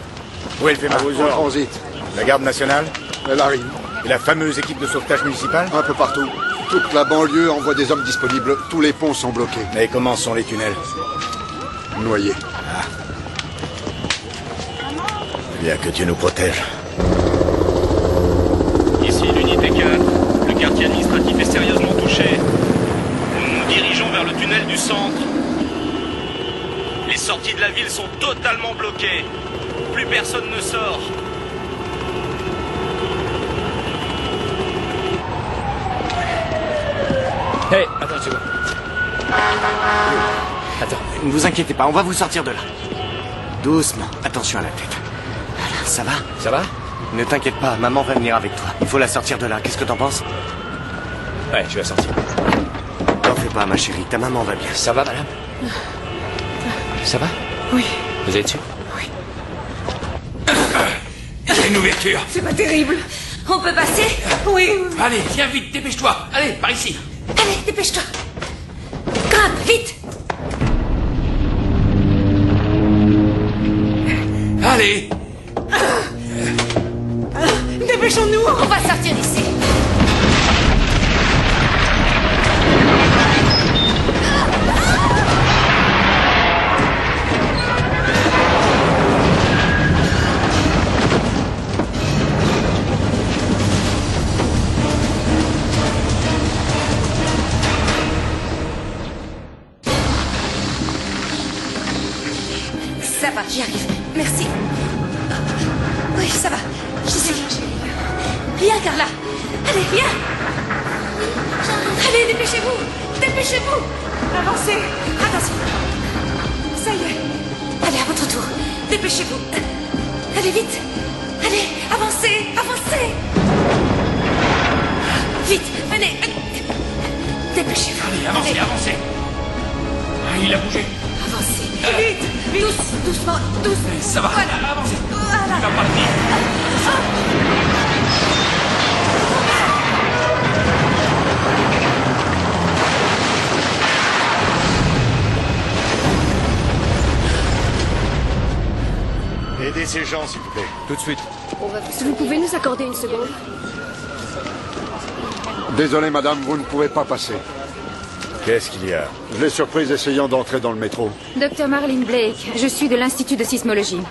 S4: Où est le FEMA?
S14: En transit.
S4: La garde nationale?
S14: Elle arrive.
S4: Et la fameuse équipe de sauvetage municipale?
S14: Un peu partout. Toute la banlieue envoie des hommes disponibles. Tous les ponts sont bloqués.
S4: Mais comment sont les tunnels?
S14: Noyés.
S4: Bien que Dieu nous protège.
S5: Ici l'unité 4. Le quartier administratif est sérieusement touché. Nous nous dirigeons vers le tunnel du centre. Les sorties de la ville sont totalement bloquées. Plus personne ne sort.
S8: Hé, attends une seconde. Attends.
S1: Ne vous inquiétez pas, on va vous sortir de là. Doucement, attention à la tête. Voilà, ça va?
S8: Ça va?
S1: Ne t'inquiète pas, maman va venir avec toi. Il faut la sortir de là, qu'est-ce que t'en penses?
S8: Ouais, je vais la sortir.
S1: T'en fais pas, ma chérie, ta maman va bien.
S8: Ça va, madame? Ça va?
S6: Oui.
S8: Vous êtes sûr?
S11: Il y a une ouverture.
S7: C'est pas terrible. On peut passer? Oui.
S11: Allez, viens vite, dépêche-toi. Allez, par ici.
S7: Allez, dépêche-toi. Grimpe, vite.
S11: Allez.
S7: Dépêchons-nous. On va sortir d'ici.
S3: J'y arrive. Merci. Oui, ça va. J'essaie. Viens, Carla. Allez, viens. Allez, dépêchez-vous. Dépêchez-vous. Avancez. Attention. Ça y est. Allez, à votre tour. Dépêchez-vous. Allez, vite. Allez, avancez. Avancez. Vite, venez. Dépêchez-vous.
S11: Allez, avancez, avancez. Ah, il a bougé.
S3: Avancez. Vite, vite. Doucement, doucement.
S11: Ça va,
S3: voilà.
S11: avancez.
S3: Voilà.
S11: Il va pas tenir.
S4: Aidez ces gens, s'il vous plaît.
S15: Tout de suite.
S12: Vous pouvez nous accorder une seconde?
S14: Désolé, madame, vous ne pouvez pas passer.
S4: Qu'est-ce qu'il y a?
S14: Je l'ai surprise essayant d'entrer dans le métro.
S7: Dr Marlene Blake, je suis de l'Institut de sismologie.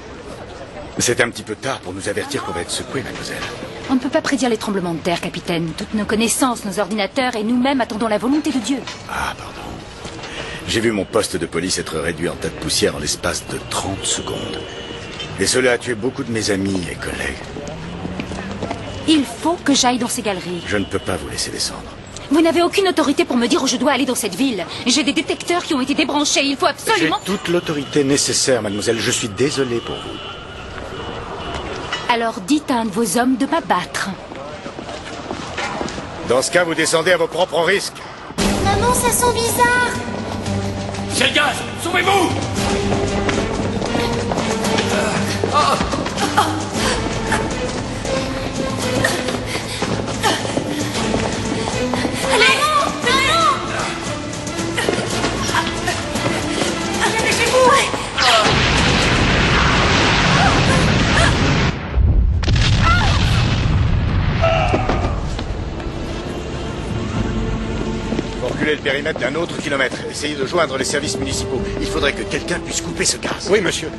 S4: C'est un petit peu tard pour nous avertir qu'on va être secoués, mademoiselle.
S7: On ne peut pas prédire les tremblements de terre, capitaine. Toutes nos connaissances, nos ordinateurs et nous-mêmes attendons la volonté de Dieu.
S4: Ah, pardon. J'ai vu mon poste de police être réduit en tas de poussière en l'espace de 30 secondes. Et cela a tué beaucoup de mes amis et collègues.
S7: Il faut que j'aille dans ces galeries.
S4: Je ne peux pas vous laisser descendre.
S7: Vous n'avez aucune autorité pour me dire où je dois aller dans cette ville. J'ai des détecteurs qui ont été débranchés. Il faut absolument...
S4: J'ai toute l'autorité nécessaire, mademoiselle. Je suis désolé pour vous.
S7: Alors dites à un de vos hommes de m'abattre.
S4: Dans ce cas, vous descendez à vos propres risques.
S2: Maman, ça sent bizarre.
S11: C'est le gaz. Sauvez-vous.
S3: Allez, maman. Dépêchez-vous.
S4: Faut reculer le périmètre d'un autre kilomètre. Essayez de joindre les services municipaux. Il faudrait que quelqu'un puisse couper ce gaz.
S15: Oui, monsieur.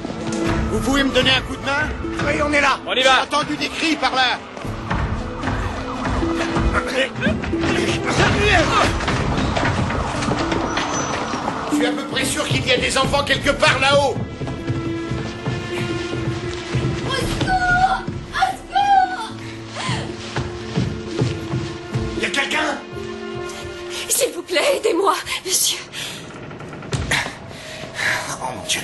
S4: Vous pouvez me donner un coup de main? Oui, on est là.
S5: On y va.
S4: J'ai entendu des cris par là. Je suis à peu près sûr qu'il y a des enfants quelque part là-haut.
S2: Au secours! Au secours!
S4: Il y a quelqu'un?
S3: S'il vous plaît, aidez-moi, monsieur.
S4: Oh mon Dieu.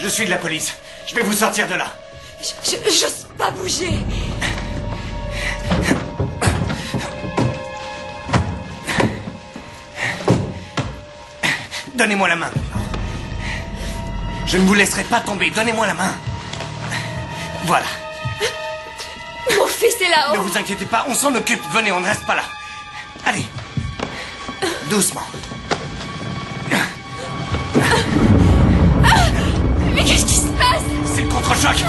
S4: Je suis de la police. Je vais vous sortir de là.
S3: J'ose pas bouger.
S4: Donnez-moi la main. Je ne vous laisserai pas tomber. Donnez-moi la main. Voilà.
S3: Mon fils est là-haut.
S4: Ne vous inquiétez pas, on s'en occupe. Venez, on ne reste pas là. Allez. Doucement.
S3: Mais qu'est-ce qui se passe?
S4: C'est le contre-choc.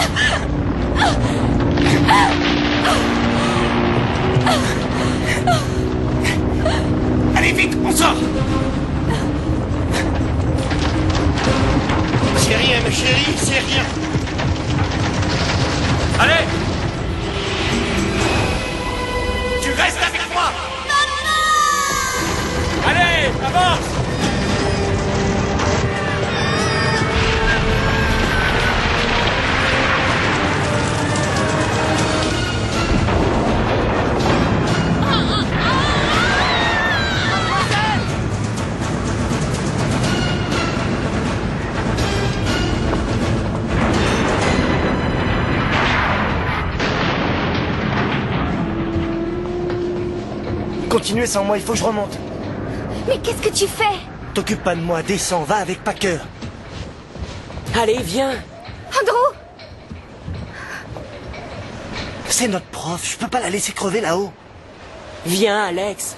S4: Allez, vite, on sort. C'est rien, ma chérie, c'est rien.
S5: Allez.
S4: Tu restes avec moi.
S5: Allez, avance.
S10: Continuez sans moi, il faut que je remonte.
S12: Mais qu'est-ce que tu fais?
S10: T'occupe pas de moi, descends, va avec Packer.
S13: Allez, viens.
S12: Andrew!
S10: C'est notre prof, je peux pas la laisser crever là-haut.
S13: Viens, Alex.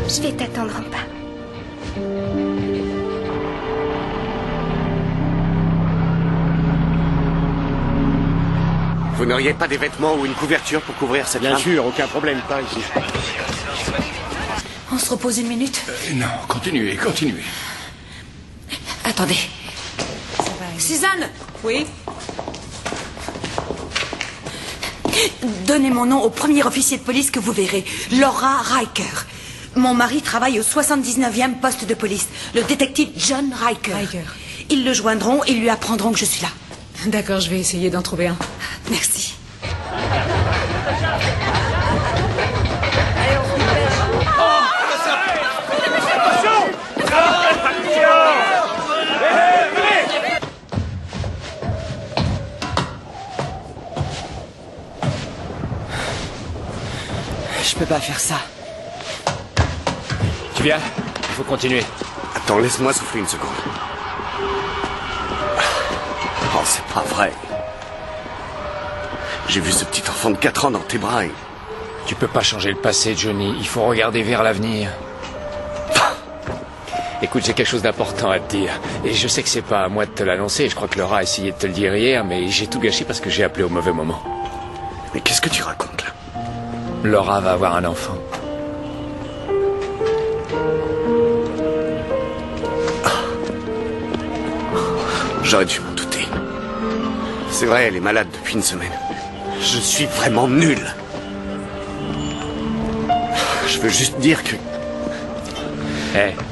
S12: Je vais t'attendre en bas.
S1: Vous n'auriez pas des vêtements ou une couverture pour couvrir cette
S15: Bien
S1: femme?
S15: sûr, aucun problème, pas ici.
S3: On se repose une minute?
S11: Non, continuez, continuez.
S3: Attendez. Suzanne! Oui? Donnez mon nom au premier officier de police que vous verrez, Laura Riker. Mon mari travaille au 79e poste de police, le détective John Riker. Ils le joindront et lui apprendront que je suis là.
S7: D'accord, je vais essayer d'en trouver un.
S3: Merci.
S13: Je peux pas faire ça.
S8: Tu viens? Il faut continuer.
S1: Attends, laisse-moi souffler une seconde. Oh, c'est pas vrai. J'ai vu ce petit enfant de 4 ans dans tes bras et...
S8: Tu peux pas changer le passé, Johnny. Il faut regarder vers l'avenir. Écoute, j'ai quelque chose d'important à te dire. Et je sais que c'est pas à moi de te l'annoncer. Je crois que Laura a essayé de te le dire hier, mais j'ai tout gâché parce que j'ai appelé au mauvais moment.
S1: Mais qu'est-ce que tu racontes, là?
S8: Laura va avoir un enfant.
S1: J'aurais dû m'en douter. C'est vrai, elle est malade depuis une semaine. Je suis vraiment nul. Je veux juste dire que...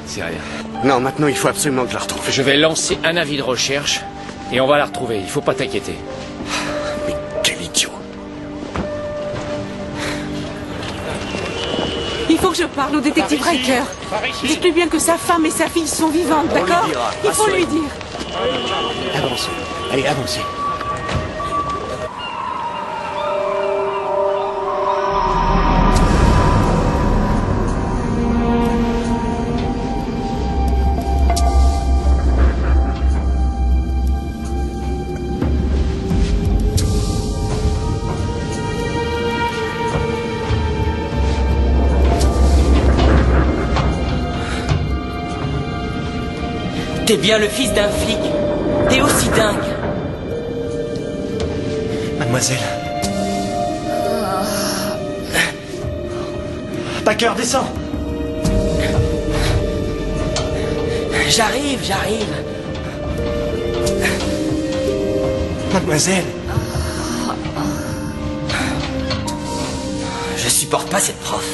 S8: C'est rien.
S1: Non, maintenant, il faut absolument que je la retrouve.
S8: Je vais lancer un avis de recherche et on va la retrouver. Il faut pas t'inquiéter.
S1: Mais quel idiot.
S6: Il faut que je parle au détective Riker. Dites-lui bien que sa femme et sa fille sont vivantes, d'accord? Il faut lui dire.
S4: Avancez. Allez, avancez.
S13: T'es bien le fils d'un flic. T'es aussi dingue.
S10: Mademoiselle. Packer, descends.
S13: J'arrive.
S10: Mademoiselle.
S13: Je supporte pas cette prof.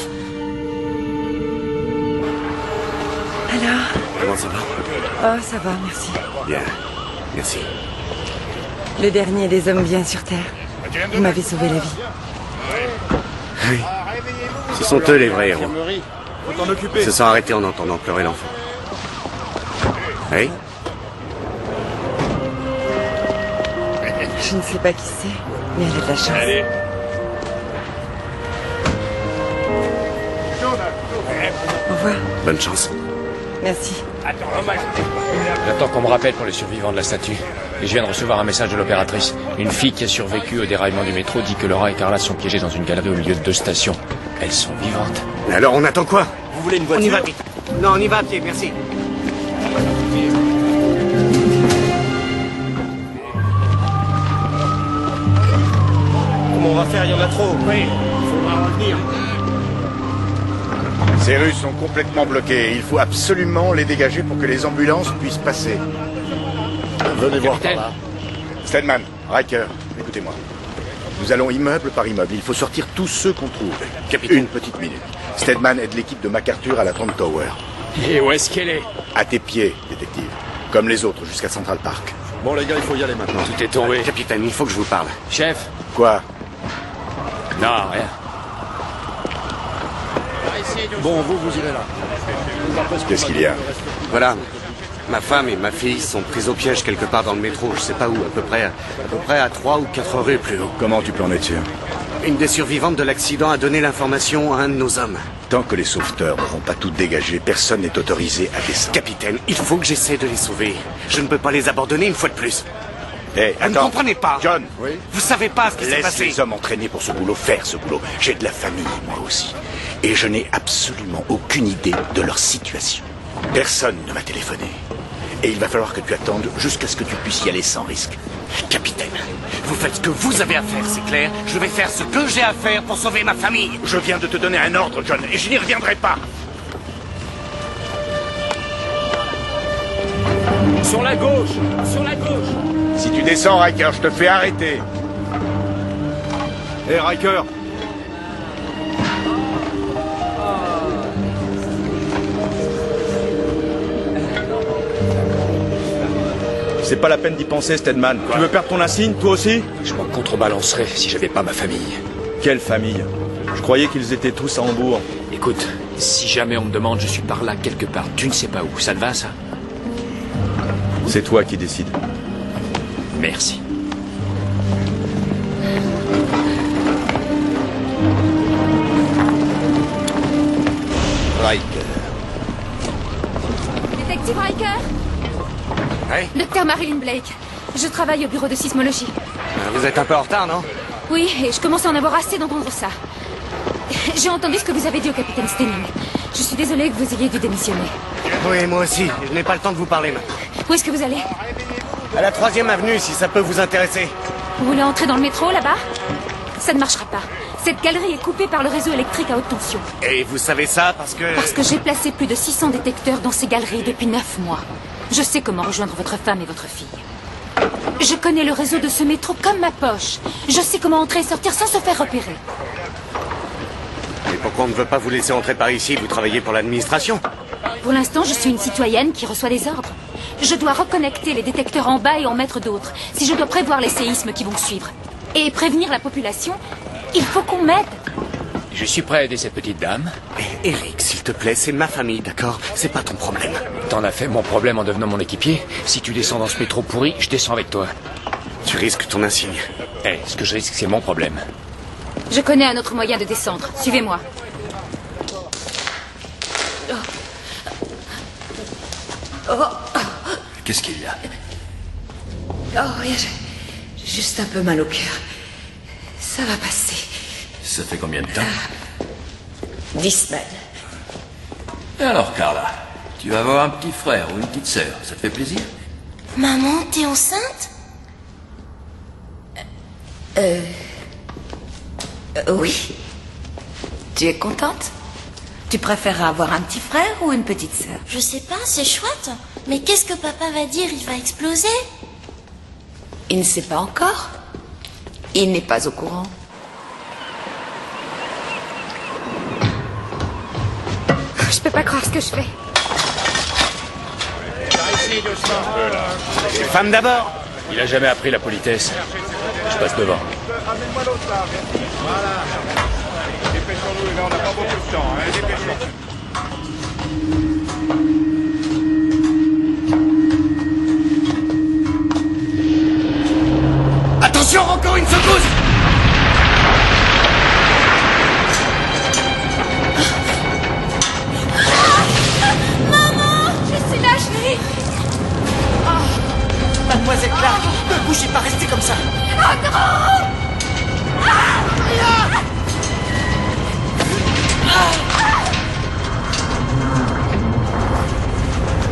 S12: Alors?
S1: Comment ça va?
S12: Oh, ça va, merci.
S1: Bien, merci.
S12: Le dernier des hommes bien sur Terre. Vous m'avez sauvé la vie.
S1: Oui. Ce sont eux les vrais héros.
S15: Faut t'en occuper.
S1: Ils se sont arrêtés en entendant pleurer l'enfant. Oui?
S12: Je ne sais pas qui c'est, mais elle a de la chance.
S15: Allez.
S12: Au revoir.
S1: Bonne chance.
S12: Merci.
S8: J'attends qu'on me rappelle pour les survivants de la statue. Et je viens de recevoir un message de l'opératrice. Une fille qui a survécu au déraillement du métro dit que Laura et Carla sont piégées dans une galerie au milieu de 2 stations. Elles sont vivantes.
S1: Mais alors on attend quoi?
S13: Vous voulez une voiture?
S1: On y va vite. Non, on y va à pied, merci.
S4: Comment on va faire? Il y en a trop. Oui, il faudra revenir. Ces rues sont complètement bloquées. Il faut absolument les dégager pour que les ambulances puissent passer. Venez voir par là. Stedman, Riker, écoutez-moi. Nous allons immeuble par immeuble. Il faut sortir tous ceux qu'on trouve.
S1: Capitaine.
S4: Une petite minute. Stedman aide l'équipe de MacArthur à la Trump Tower.
S8: Et où est-ce qu'elle est?
S4: À tes pieds, détective. Comme les autres, jusqu'à Central Park.
S15: Bon les gars, il faut y aller maintenant.
S8: Tout est tombé.
S1: Capitaine, il faut que je vous parle.
S8: Chef?
S4: Quoi?
S8: Non, rien.
S15: Bon, vous irez là.
S4: Qu'est-ce qu'il y a?
S1: Voilà. Ma femme et ma fille sont prises au piège quelque part dans le métro. Je sais pas où, à peu près à 3 ou 4 rues plus haut.
S4: Comment tu peux en être sûr?
S1: Une des survivantes de l'accident a donné l'information à un de nos hommes.
S4: Tant que les sauveteurs n'auront pas tout dégagé, personne n'est autorisé à descendre.
S1: Capitaine, il faut que j'essaie de les sauver. Je ne peux pas les abandonner une fois de plus.
S4: Hé,
S1: Vous ne comprenez pas.
S4: John.
S15: Oui.
S1: Vous savez pas ce qui s'est
S4: Laisse
S1: passé.
S4: les hommes entraînés pour ce boulot faire ce boulot. J'ai de la famille, moi aussi. Et je n'ai absolument aucune idée de leur situation. Personne ne m'a téléphoné. Et il va falloir que tu attendes jusqu'à ce que tu puisses y aller sans risque.
S1: Capitaine, vous faites ce que vous avez à faire, c'est clair. Je vais faire ce que j'ai à faire pour sauver ma famille.
S4: Je viens de te donner un ordre, John, et je n'y reviendrai pas.
S17: Sur la gauche. Sur la gauche.
S4: Si tu descends, Riker, je te fais arrêter.
S15: Hé, Riker! C'est pas la peine d'y penser, Steadman. Tu veux perdre ton insigne, toi aussi?
S8: Je m'en contrebalancerais si j'avais pas ma famille.
S15: Quelle famille? Je croyais qu'ils étaient tous à Hambourg.
S8: Écoute, si jamais on me demande, je suis par là quelque part. Tu ne sais pas où. Ça te va, ça?
S15: C'est toi qui décides.
S8: Merci.
S16: Riker.
S7: Détective Riker?
S1: Oui?
S7: Docteur Marilyn Blake. Je travaille au bureau de sismologie.
S1: Vous êtes un peu en retard, non?
S7: Oui, et je commence à en avoir assez d'entendre ça. J'ai entendu ce que vous avez dit au capitaine Stenning. Je suis désolée que vous ayez dû démissionner.
S1: Oui, moi aussi. Je n'ai pas le temps de vous parler maintenant.
S7: Où est-ce que vous allez?
S1: À la 3e avenue, si ça peut vous intéresser.
S7: Vous voulez entrer dans le métro, là-bas? Ça ne marchera pas. Cette galerie est coupée par le réseau électrique à haute tension.
S1: Et vous savez ça parce que...
S7: Parce que j'ai placé plus de 600 détecteurs dans ces galeries depuis 9 mois. Je sais comment rejoindre votre femme et votre fille. Je connais le réseau de ce métro comme ma poche. Je sais comment entrer et sortir sans se faire repérer.
S1: Et pourquoi on ne veut pas vous laisser entrer par ici? Vous travaillez pour l'administration.
S7: Pour l'instant, je suis une citoyenne qui reçoit des ordres. Je dois reconnecter les détecteurs en bas et en mettre d'autres, si je dois prévoir les séismes qui vont suivre. Et prévenir la population, il faut qu'on m'aide.
S8: Je suis prêt à aider cette petite dame.
S1: Eric, s'il te plaît, c'est ma famille, d'accord? C'est pas ton problème.
S8: T'en as fait mon problème en devenant mon équipier. Si tu descends dans ce métro pourri, je descends avec toi.
S1: Tu risques ton insigne.
S8: Ce que je risque, c'est mon problème.
S7: Je connais un autre moyen de descendre. Suivez-moi.
S11: Qu'est-ce qu'il y a?
S12: Oh, rien, j'ai juste un peu mal au cœur. Ça va passer.
S11: Ça fait combien de temps?
S12: 10 semaines.
S11: Et alors, Carla, tu vas avoir un petit frère ou une petite sœur, ça te fait plaisir?
S2: Maman, t'es enceinte?
S12: Oui. Tu es contente? Tu préférerais avoir un petit frère ou une petite sœur?
S2: Je sais pas, c'est chouette. Mais qu'est-ce que papa va dire? Il va exploser?
S12: Il ne sait pas encore. Il n'est pas au courant.
S7: Je peux pas croire ce que je fais.
S1: Les femmes d'abord.
S8: Il a jamais appris la politesse. Je passe devant.
S15: Amène-moi l'autre là. Voilà. Dépêchons-nous, on n'a pas beaucoup de temps, hein. Dépêchons.
S1: Attention, encore une secousse!
S2: Maman! Je suis là, chérie!
S10: Mademoiselle Clark, ne bougez pas, restez comme ça.
S2: Oh non!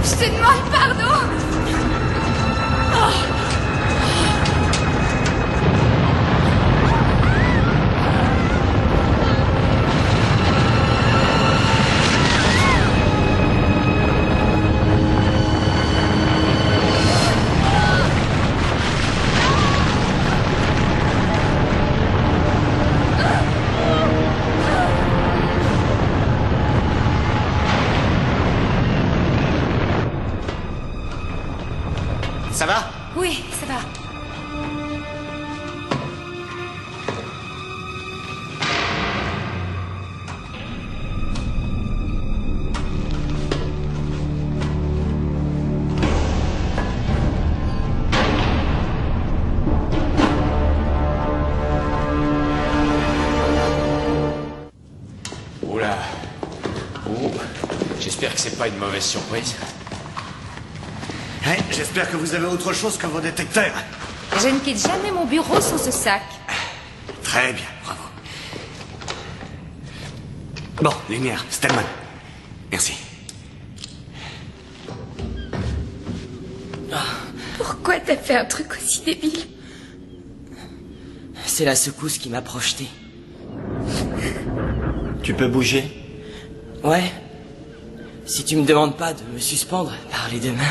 S2: Je te demande pardon!
S1: Ça va?
S7: Oui, ça va.
S8: Oula. Oh. J'espère que c'est pas une mauvaise surprise.
S1: J'espère que vous avez autre chose que vos détecteurs.
S7: Je ne quitte jamais mon bureau sans ce sac.
S1: Très bien, bravo. Bon, lumière, Stallman. Merci.
S12: Pourquoi t'as fait un truc aussi débile?
S13: C'est la secousse qui m'a projeté.
S10: Tu peux bouger?
S13: Ouais. Si tu me demandes pas de me suspendre par les deux mains.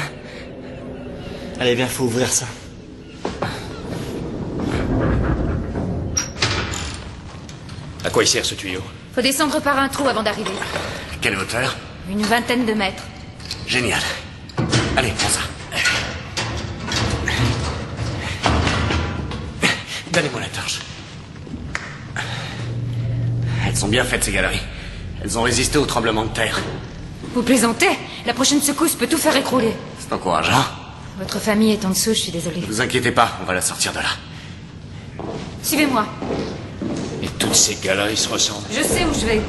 S10: Allez, viens, faut ouvrir ça.
S8: À quoi il sert ce tuyau?
S7: Faut descendre par un trou avant d'arriver.
S1: Quelle hauteur?
S7: Une vingtaine de mètres.
S1: Génial. Allez, prends ça. Donnez-moi la torche. Elles sont bien faites, ces galeries. Elles ont résisté au tremblement de terre.
S7: Vous plaisantez? La prochaine secousse peut tout faire écrouler.
S1: C'est encourageant.
S7: Votre famille est en dessous, je suis désolée.
S1: Ne vous inquiétez pas, on va la sortir de là.
S7: Suivez-moi.
S8: Et toutes ces galeries se ressemblent.
S7: Je sais où je vais.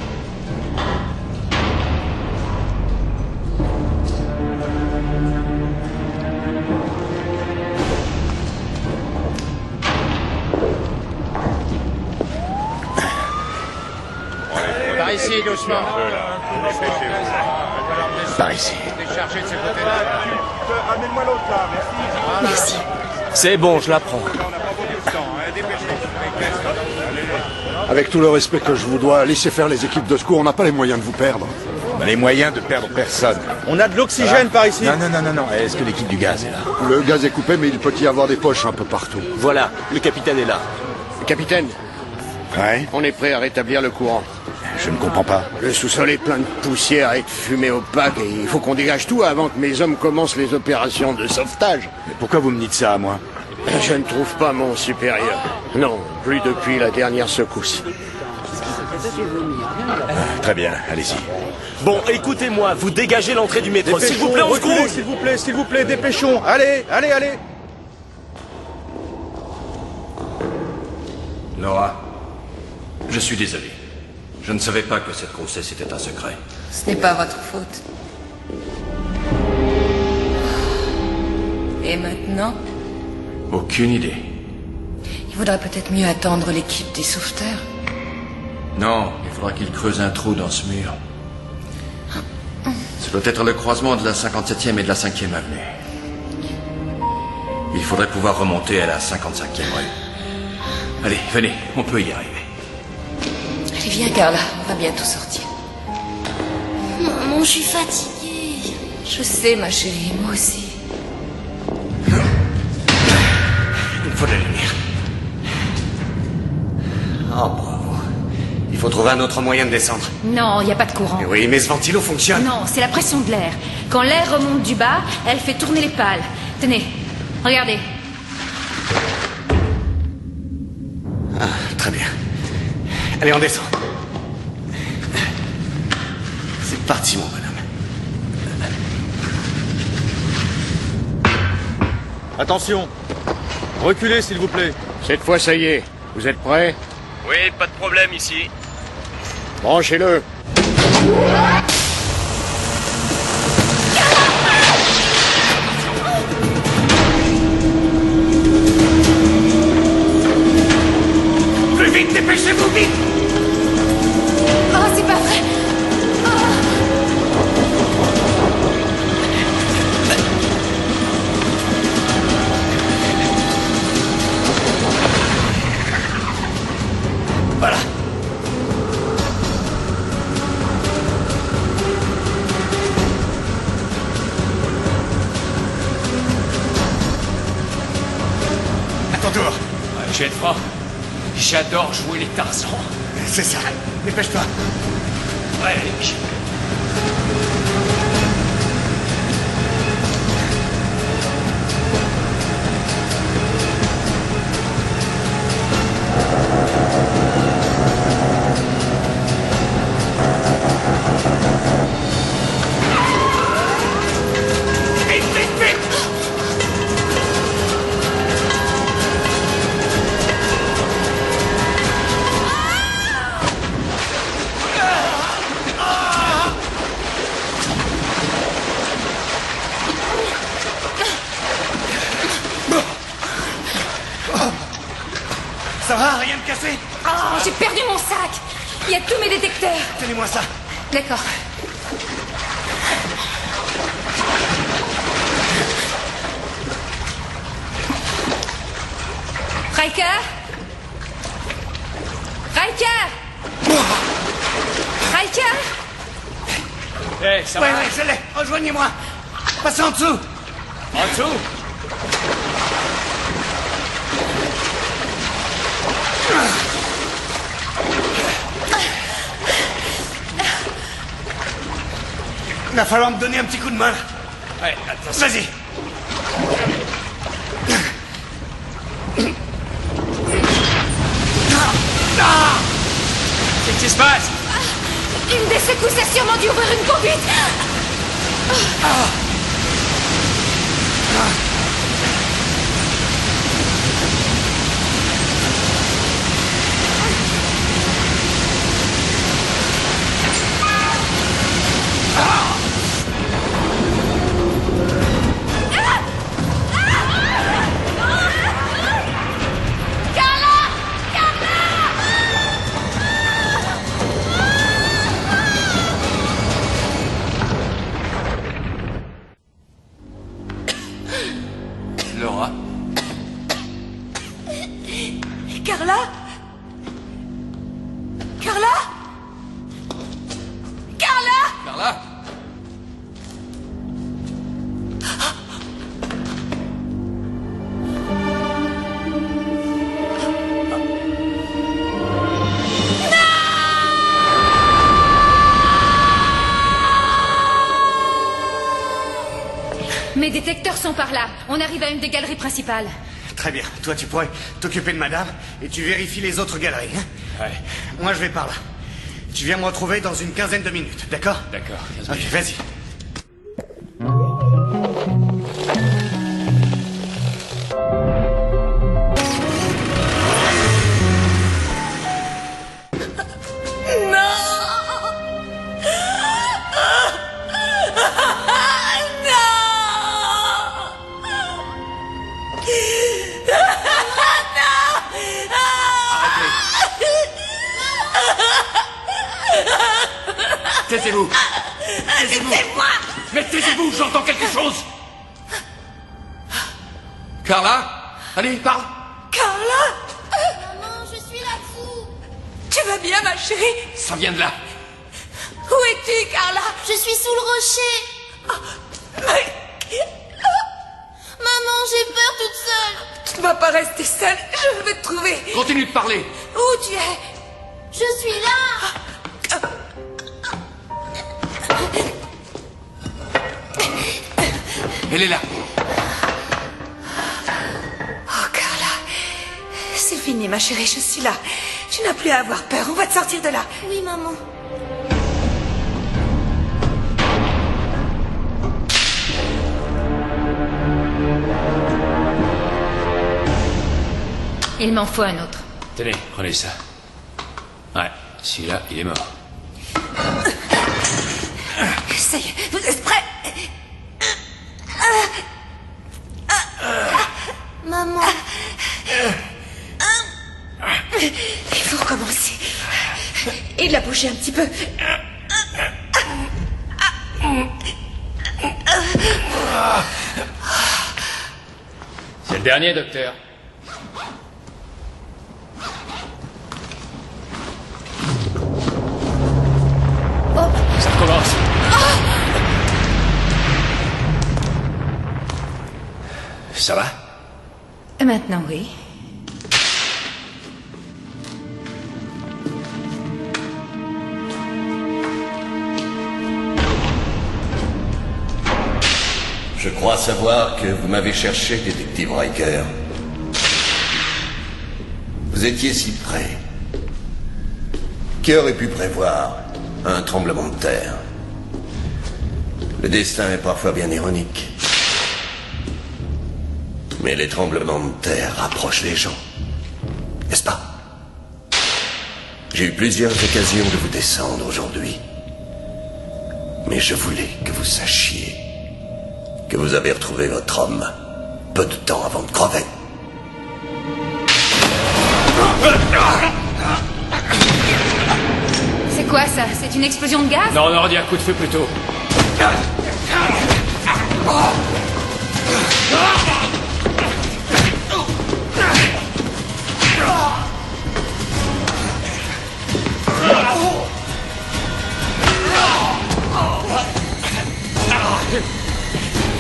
S15: Par ici, doucement.
S4: Par ici.
S15: Déchargez de ce côté-là. Amène-moi l'autre là, merci.
S7: Merci.
S5: C'est bon, je la prends.
S14: Avec tout le respect que je vous dois, laissez faire les équipes de secours, on n'a pas les moyens de vous perdre.
S4: On a les moyens de perdre personne.
S15: On a de l'oxygène par ici.
S4: Non. Est-ce que l'équipe du gaz est là?
S14: Le gaz est coupé, mais il peut y avoir des poches un peu partout.
S17: Voilà, le capitaine est là.
S4: Capitaine. Ouais?
S18: On est prêt à rétablir le courant.
S4: Je ne comprends pas.
S18: Le sous-sol est plein de poussière et de fumée opaque et il faut qu'on dégage tout avant que mes hommes commencent les opérations de sauvetage.
S4: Mais pourquoi vous me dites ça à moi?
S18: Je ne trouve pas mon supérieur. Non, plus depuis la dernière secousse.
S4: Très bien, allez-y.
S17: Bon, écoutez-moi, vous dégagez l'entrée du métro. S'il vous plaît, on se grouille.
S15: S'il vous plaît, dépêchons. Allez.
S11: Laura, je suis désolé. Je ne savais pas que cette grossesse était un secret.
S12: Ce n'est pas votre faute. Et maintenant,
S11: Aucune idée.
S12: il vaudrait peut-être mieux attendre l'équipe des sauveteurs.
S11: Non, il faudra qu'il creuse un trou dans ce mur. Ce doit être le croisement de la 57e et de la 5e avenue. Il faudrait pouvoir remonter à la 55e rue. Allez, venez, on peut y arriver.
S12: Allez, viens, Carla, on va bientôt sortir.
S2: Maman, je suis fatiguée.
S12: Je sais, ma chérie, moi aussi.
S1: Il me faut de la lumière. Oh, bravo. Il faut trouver un autre moyen de descendre.
S7: Non, il n'y a pas de courant.
S1: Mais oui, mais ce ventilo fonctionne.
S7: Non, c'est la pression de l'air. Quand l'air remonte du bas, elle fait tourner les pales. Tenez, regardez.
S1: Ah, très bien. Allez, on descend. C'est parti, mon bonhomme.
S15: Attention. Reculez, s'il vous plaît.
S18: Cette fois, ça y est. Vous êtes prêts?
S5: Oui, pas de problème ici.
S18: Branchez-le.
S1: Plus vite, dépêchez-vous, vite!
S7: Oh, c'est pas vrai.
S1: Voilà. À ton tour.
S8: J'ai le froid. J'adore jouer les Tarzans.
S1: C'est ça. Dépêche-toi.
S8: Ouais,
S1: Vite, vite, vite! Ça va, rien de cassé?
S7: Oh, j'ai perdu mon sac. Il y a tous mes détecteurs.
S1: Tenez-moi ça.
S7: D'accord. Riker?
S8: Hey, ça
S1: Ouais,
S8: va?
S1: ouais, je l'ai. Rejoignez-moi. Passez en dessous.
S8: En dessous?
S1: Il va falloir me donner un petit coup de main.
S17: Ouais, attention.
S1: Vas-y.
S17: Qu'est-ce qui se passe?
S7: Une des secousses a sûrement dû ouvrir une conduite.
S11: Laura?
S12: Carla? Carla? Carla?
S11: Carla?
S7: Mes détecteurs sont par là. On arrive à une des galeries principales.
S1: Très bien. Toi, tu pourrais t'occuper de madame et tu vérifies les autres galeries. Hein?
S8: Ouais.
S1: Moi, je vais par là. Tu viens me retrouver dans une quinzaine de minutes, d'accord?
S8: D'accord.
S1: Ok, vas-y.
S11: Taisez-vous!
S12: Laissez-moi!
S11: Mais taisez-vous, j'entends quelque chose! Carla? Allez, parle!
S12: Carla?
S2: Maman, je suis là-dessous.
S12: Tu vas bien, ma chérie?
S11: Ça vient de là!
S12: Où es-tu, Carla?
S2: Je suis sous le rocher.
S12: Mais...
S2: Maman, j'ai peur toute seule.
S12: Tu ne vas pas rester seule, je vais te trouver.
S11: Continue de parler!
S12: Où tu es?
S2: Je suis là.
S11: Elle est là!
S12: Oh, Carla. C'est fini, ma chérie, je suis là. Tu n'as plus à avoir peur, on va te sortir de là.
S2: Oui, maman.
S7: Il m'en faut un autre.
S8: Tenez, prenez ça. Ouais, celui-là, il est mort.
S12: Ça y est, vous êtes prêts?
S2: Maman.
S12: Il faut recommencer. Il a bougé un petit peu.
S8: C'est le dernier, docteur. Ça commence. Ça va?
S7: Maintenant, oui.
S9: Je crois savoir que vous m'avez cherché, détective Riker. Vous étiez si près. Qui aurait pu prévoir un tremblement de terre? Le destin est parfois bien ironique. Mais les tremblements de terre rapprochent les gens. N'est-ce pas? J'ai eu plusieurs occasions de vous descendre aujourd'hui. Mais je voulais que vous sachiez que vous avez retrouvé votre homme peu de temps avant de crever.
S7: C'est quoi ça? C'est une explosion de gaz?
S8: Non, on aurait dit un coup de feu plutôt.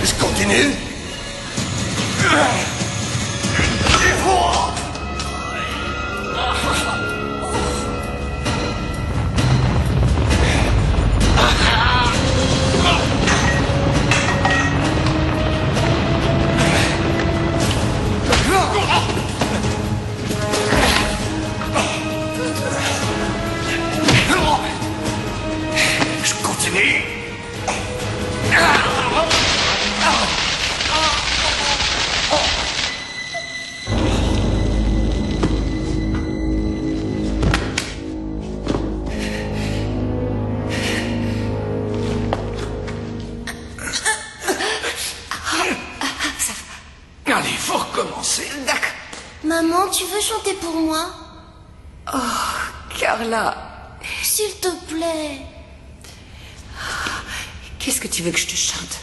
S9: Je continue.
S2: Maman, tu veux chanter pour moi?
S12: Oh, Carla.
S2: S'il te plaît.
S12: Qu'est-ce que tu veux que je te chante?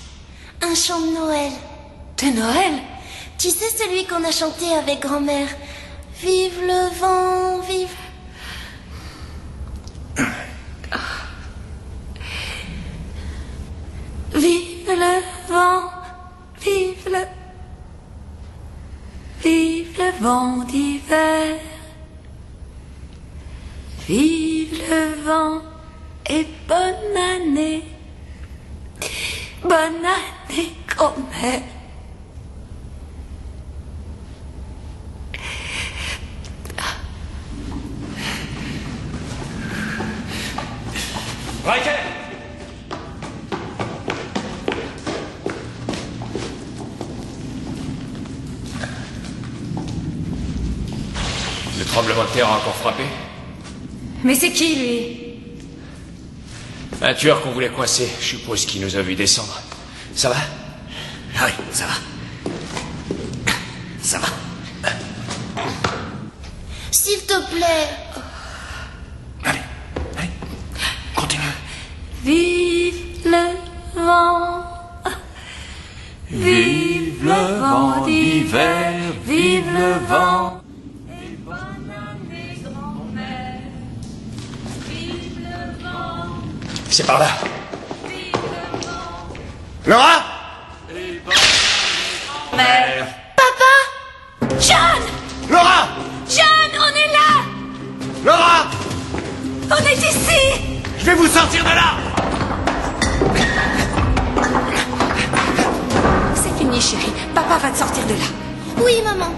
S2: Un chant de Noël.
S12: De Noël?
S2: Tu sais celui qu'on a chanté avec grand-mère. Vive le vent, vive...
S12: Vive le vent, vive le... Vive le vent d'hiver. Vive le vent et bonne année. Bonne année, grand-mère.
S5: Riker!
S8: Le tremblement de terre a encore frappé?
S7: Mais c'est qui, lui?
S8: Un tueur qu'on voulait coincer, je suppose qu'il nous a vu descendre. Ça va?
S1: Oui, ça va. Ça va.
S2: S'il te plaît.
S11: Continue.
S12: Vive le vent. Vive le vent d'hiver. Vive le vent. Et bonne année, grand-mère. Vive le vent.
S8: C'est par là.
S4: Laura!
S12: Mère.
S2: Papa! John!
S4: Laura!
S2: John, on est là!
S4: Laura!
S2: On est ici!
S4: Je vais vous sortir de là!
S12: C'est fini, chérie. Papa va te sortir de là.
S2: Oui, maman.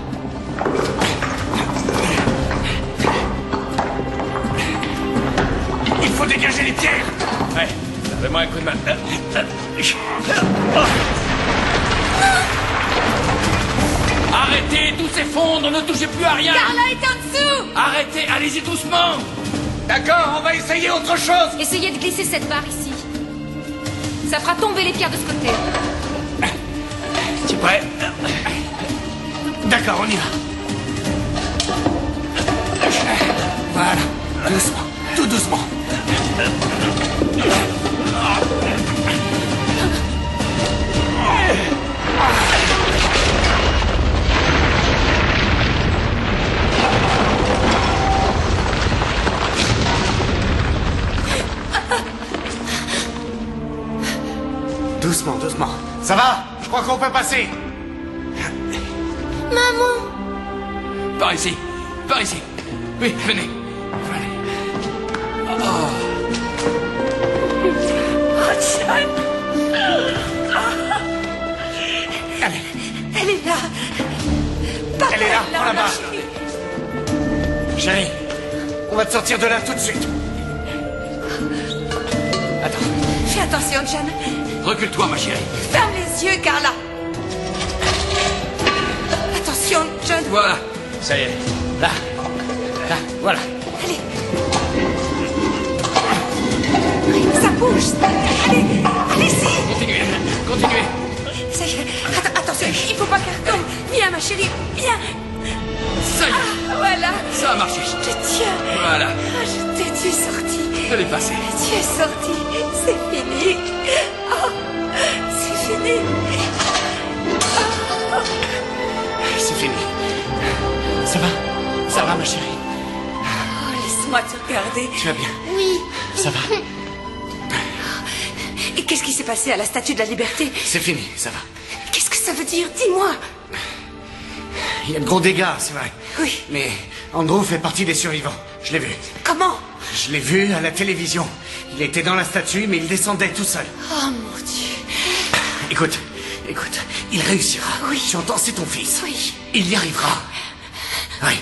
S17: Il faut dégager les pierres.
S8: Ouais, donne-moi un coup de main.
S11: Arrêtez, tout s'effondre, ne touchez plus à rien.
S7: Carla est en dessous!
S11: Arrêtez, allez-y doucement.
S17: D'accord, on va essayer autre chose.
S7: Essayez de glisser cette barre ici. Ça fera tomber les pierres de ce côté.
S17: Tu es prêt? D'accord, on y va. Voilà, doucement, tout doucement.
S1: Doucement, doucement.
S4: Ça va? Je crois qu'on peut passer.
S2: Maman!
S11: Par ici, par ici. Oui, venez.
S12: Elle est là. Papa,
S4: Elle est là, prends la barre.
S12: chérie.
S4: Chérie, on va te sortir de là tout de suite.
S12: Fais attention, John.
S11: Recule-toi, ma chérie.
S12: Ferme les yeux, Carla. Attention, John.
S11: Voilà.
S17: Ça y est. Là. Là, voilà.
S12: Allez. Ça bouge. Allez, allez-y.
S11: Continuez, continuez.
S12: Ça y est. Attention, il faut pas qu'elle tombe. Viens, ma chérie, viens.
S11: Ça y est.
S12: Ah, voilà.
S11: Ça a marché.
S12: Je te tiens.
S11: Voilà.
S12: Tu es sorti.
S11: Je l'ai passé.
S12: Tu es sorti. C'est fini. Oh, c'est fini.
S4: C'est fini. Ça va? Ça va, ma chérie?
S12: Oh, laisse-moi te regarder.
S4: Tu vas bien?
S2: Oui.
S4: Ça va?
S12: Et qu'est-ce qui s'est passé à la Statue de la Liberté?
S4: C'est fini, ça va.
S12: Qu'est-ce que ça veut dire? Dis-moi.
S4: Il y a de gros dégâts, c'est vrai.
S12: Oui.
S4: Mais Andrew fait partie des survivants. Je l'ai vu.
S12: Comment?
S4: Je l'ai vu à la télévision. Il était dans la statue, mais il descendait tout seul.
S12: Oh mon Dieu.
S4: Écoute, il réussira.
S12: Oui.
S4: Tu entends, c'est ton fils.
S12: Oui.
S4: Il y arrivera. Oui.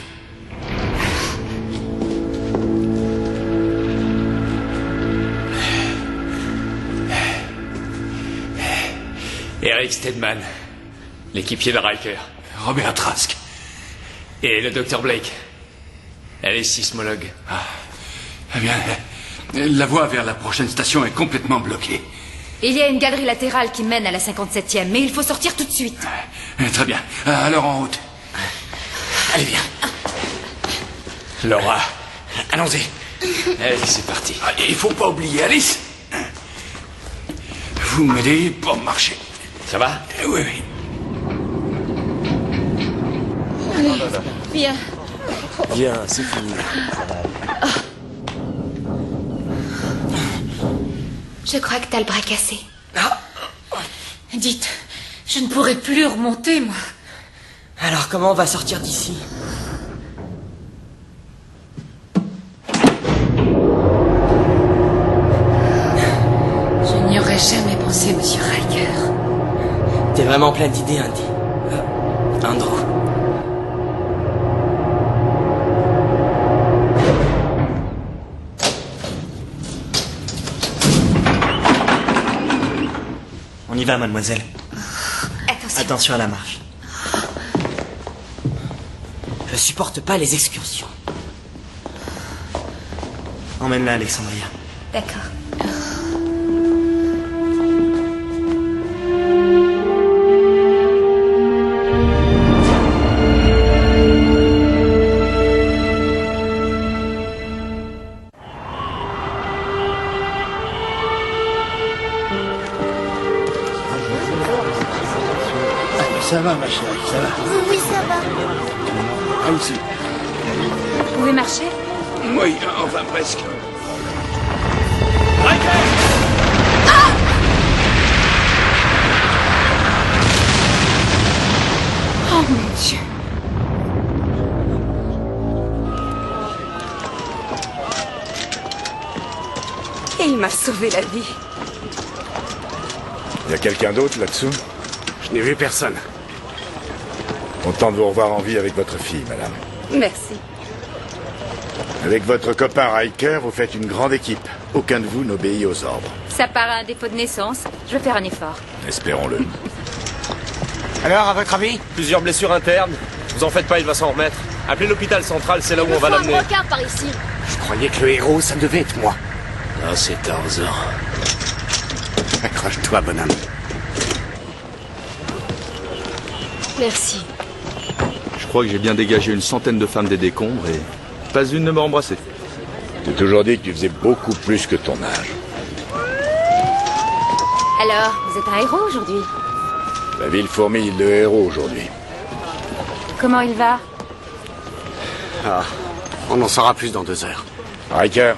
S8: Eric Stedman, l'équipier de Riker.
S11: Robert Trask.
S8: Et le docteur Blake. Elle est sismologue.
S11: Eh bien, la voie vers la prochaine station est complètement bloquée.
S7: Il y a une galerie latérale qui mène à la 57e, mais il faut sortir tout de suite.
S11: Très bien. Alors en route. Allez, viens. Laura, allons-y. Allez, c'est parti. Il faut pas oublier Alice. Vous m'aidez pour marcher.
S5: Ça va?
S11: Oui, oui.
S7: Allez, viens.
S5: Viens, c'est fini.
S7: Je crois que t'as le bras cassé. Dites, je ne pourrai plus remonter, moi.
S13: Alors comment on va sortir d'ici?
S7: Je n'y aurais jamais pensé, monsieur Riker.
S13: T'es vraiment plein d'idées, Andy. Andrew.
S10: On y va, mademoiselle.
S7: Attention.
S10: Attention à la marche.
S13: Je supporte pas les excursions.
S10: Emmène-la, Alexandria.
S7: D'accord.
S18: Ça va, ma chérie, ça va.
S2: Oui, ça va.
S18: Ah, ici.
S7: Vous pouvez marcher?
S11: Oui, enfin presque.
S7: Oh mon Dieu. Et il m'a sauvé la vie.
S4: Y a quelqu'un d'autre là-dessous?
S1: Je n'ai vu personne.
S4: Content de vous revoir en vie avec votre fille, madame.
S7: Merci.
S4: Avec votre copain Riker, vous faites une grande équipe. Aucun de vous n'obéit aux ordres.
S7: Ça paraît un défaut de naissance. Je vais faire un effort.
S4: Espérons-le.
S5: Alors, à votre avis? Plusieurs blessures internes. Vous en faites pas, il va s'en remettre. Appelez l'hôpital central, c'est là où on va l'amener.
S2: un brocard par ici.
S1: Je croyais que le héros, ça devait être moi.
S5: Ah, c'est Tarzan.
S1: Accroche-toi, bonhomme.
S2: Merci.
S19: Je crois que j'ai bien dégagé une centaine de femmes des décombres et pas une ne m'a embrassé.
S4: T'as toujours dit que tu faisais beaucoup plus que ton âge.
S7: Alors, vous êtes un héros aujourd'hui?
S4: La ville fourmille de héros aujourd'hui.
S7: Comment il va?
S1: Ah, on en saura plus dans 2 heures.
S4: Riker.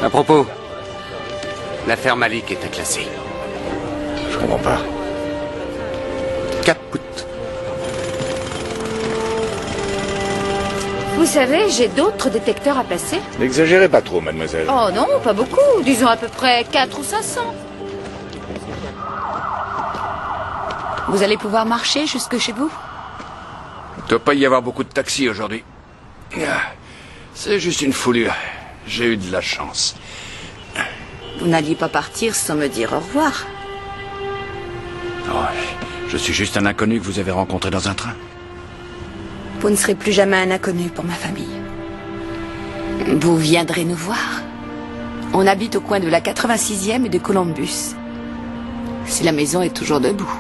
S1: À propos, l'affaire Malik est inclassée.
S4: Je comprends pas.
S1: Caput.
S7: Vous savez, j'ai d'autres détecteurs à placer.
S4: N'exagérez pas trop, mademoiselle.
S7: Oh non, pas beaucoup. Disons à peu près 4 ou 500. Vous allez pouvoir marcher jusque chez vous?
S11: Il ne doit pas y avoir beaucoup de taxis aujourd'hui. C'est juste une foulure. J'ai eu de la chance.
S12: Vous n'alliez pas partir sans me dire au revoir.
S11: Oh, je suis juste un inconnu que vous avez rencontré dans un train.
S12: Vous ne serez plus jamais un inconnu pour ma famille. Vous viendrez nous voir. On habite au coin de la 86e et de Columbus. Si la maison est toujours debout.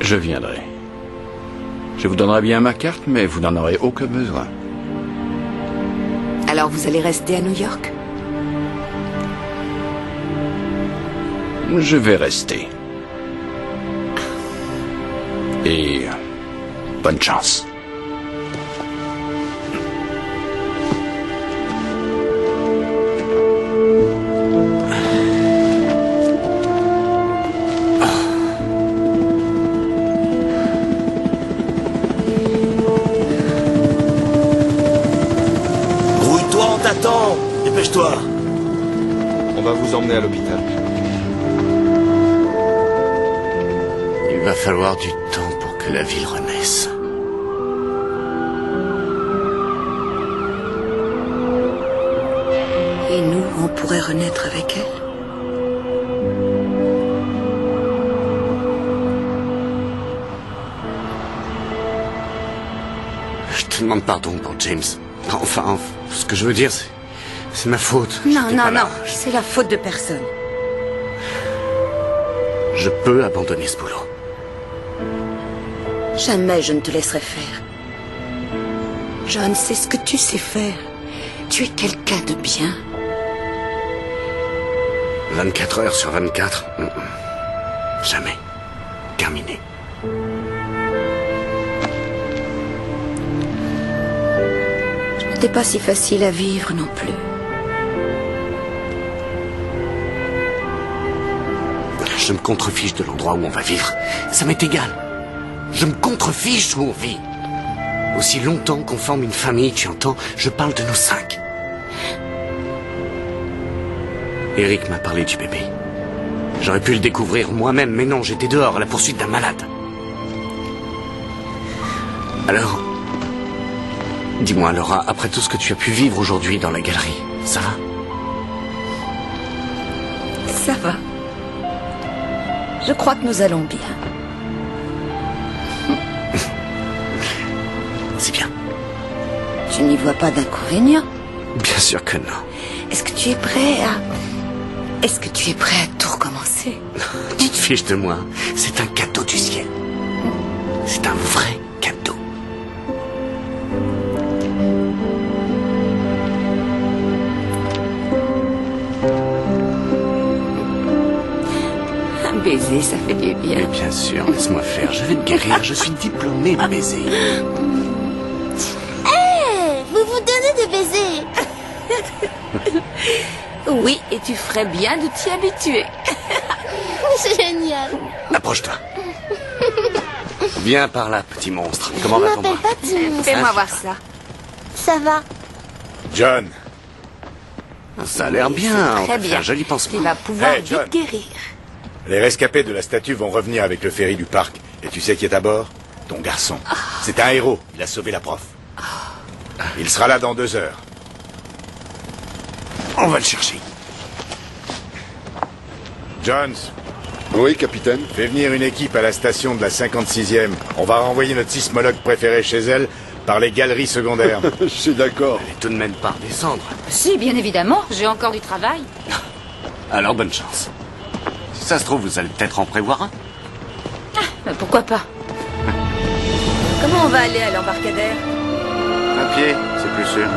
S11: Je viendrai. Je vous donnerai bien ma carte, mais vous n'en aurez aucun besoin.
S12: Alors vous allez rester à New York?
S11: Je vais rester. Et bonne chance.
S17: Grouille-toi, on t'attend. Dépêche-toi.
S19: On va vous emmener à l'hôpital.
S1: Il va falloir du temps pour que la ville renaisse.
S12: Et nous, on pourrait renaître avec elle.
S1: Je te demande pardon pour James. Enfin, ce que je veux dire, C'est ma faute.
S12: Non,
S1: J'étais
S12: non,
S1: pas là.
S12: non, c'est la faute de personne.
S1: Je peux abandonner ce boulot.
S12: Jamais je ne te laisserai faire. John, c'est ce que tu sais faire. Tu es quelqu'un de bien.
S1: 24 heures sur 24. Jamais. Terminé.
S12: Ce n'était pas si facile à vivre non plus.
S1: Je me contrefiche de l'endroit où on va vivre. Ça m'est égal. Je me contrefiche où on vit. Aussi longtemps qu'on forme une famille, tu entends, je parle de nous 5. Eric m'a parlé du bébé. J'aurais pu le découvrir moi-même, mais non, j'étais dehors à la poursuite d'un malade. Alors, dis-moi, Laura, après tout ce que tu as pu vivre aujourd'hui dans la galerie, ça va?
S12: Ça va. Je crois que nous allons bien.
S1: C'est bien.
S12: Tu n'y vois pas d'inconvénient?
S1: Bien sûr que non.
S12: Est-ce que tu es prêt à... Est-ce que tu es prêt à tout recommencer?
S1: Tu te fiches de moi. C'est un cadeau du ciel. C'est un vrai cadeau.
S12: Un baiser, ça fait du bien.
S1: Mais bien sûr, laisse-moi faire. Je vais te guérir. Je suis diplômé de baiser.
S2: Hé, vous vous donnez des baisers.
S12: Oui, et tu ferais bien de t'y habituer.
S2: Génial.
S1: Approche-toi. Viens par là, petit monstre. Comment
S2: Je
S1: va ton
S2: m'appelle
S1: bras?
S2: pas petit monstre.
S12: Fais-moi voir ça.
S2: Ça va.
S4: John.
S1: Ça a l'air bien. On
S12: Très
S1: va faire
S12: bien.
S1: un joli pansement.
S12: Tu vas pouvoir
S4: Hey, John.
S12: vite guérir.
S4: Les rescapés de la statue vont revenir avec le ferry du parc. Et tu sais qui est à bord? Ton garçon. C'est un héros. Il a sauvé la prof. Il sera là dans 2 heures.
S1: On va le chercher.
S4: Jones.
S14: Oui, capitaine.
S4: Fais venir une équipe à la station de la 56e. On va renvoyer notre sismologue préféré chez elle par les galeries secondaires.
S14: Je suis d'accord.
S1: Elle est tout de même pas redescendre.
S7: Si, bien évidemment, j'ai encore du travail.
S1: Alors bonne chance. Si ça se trouve, vous allez peut-être en prévoir un.
S7: Mais pourquoi pas?
S12: Comment on va aller à l'embarcadère?
S1: À pied, c'est plus sûr.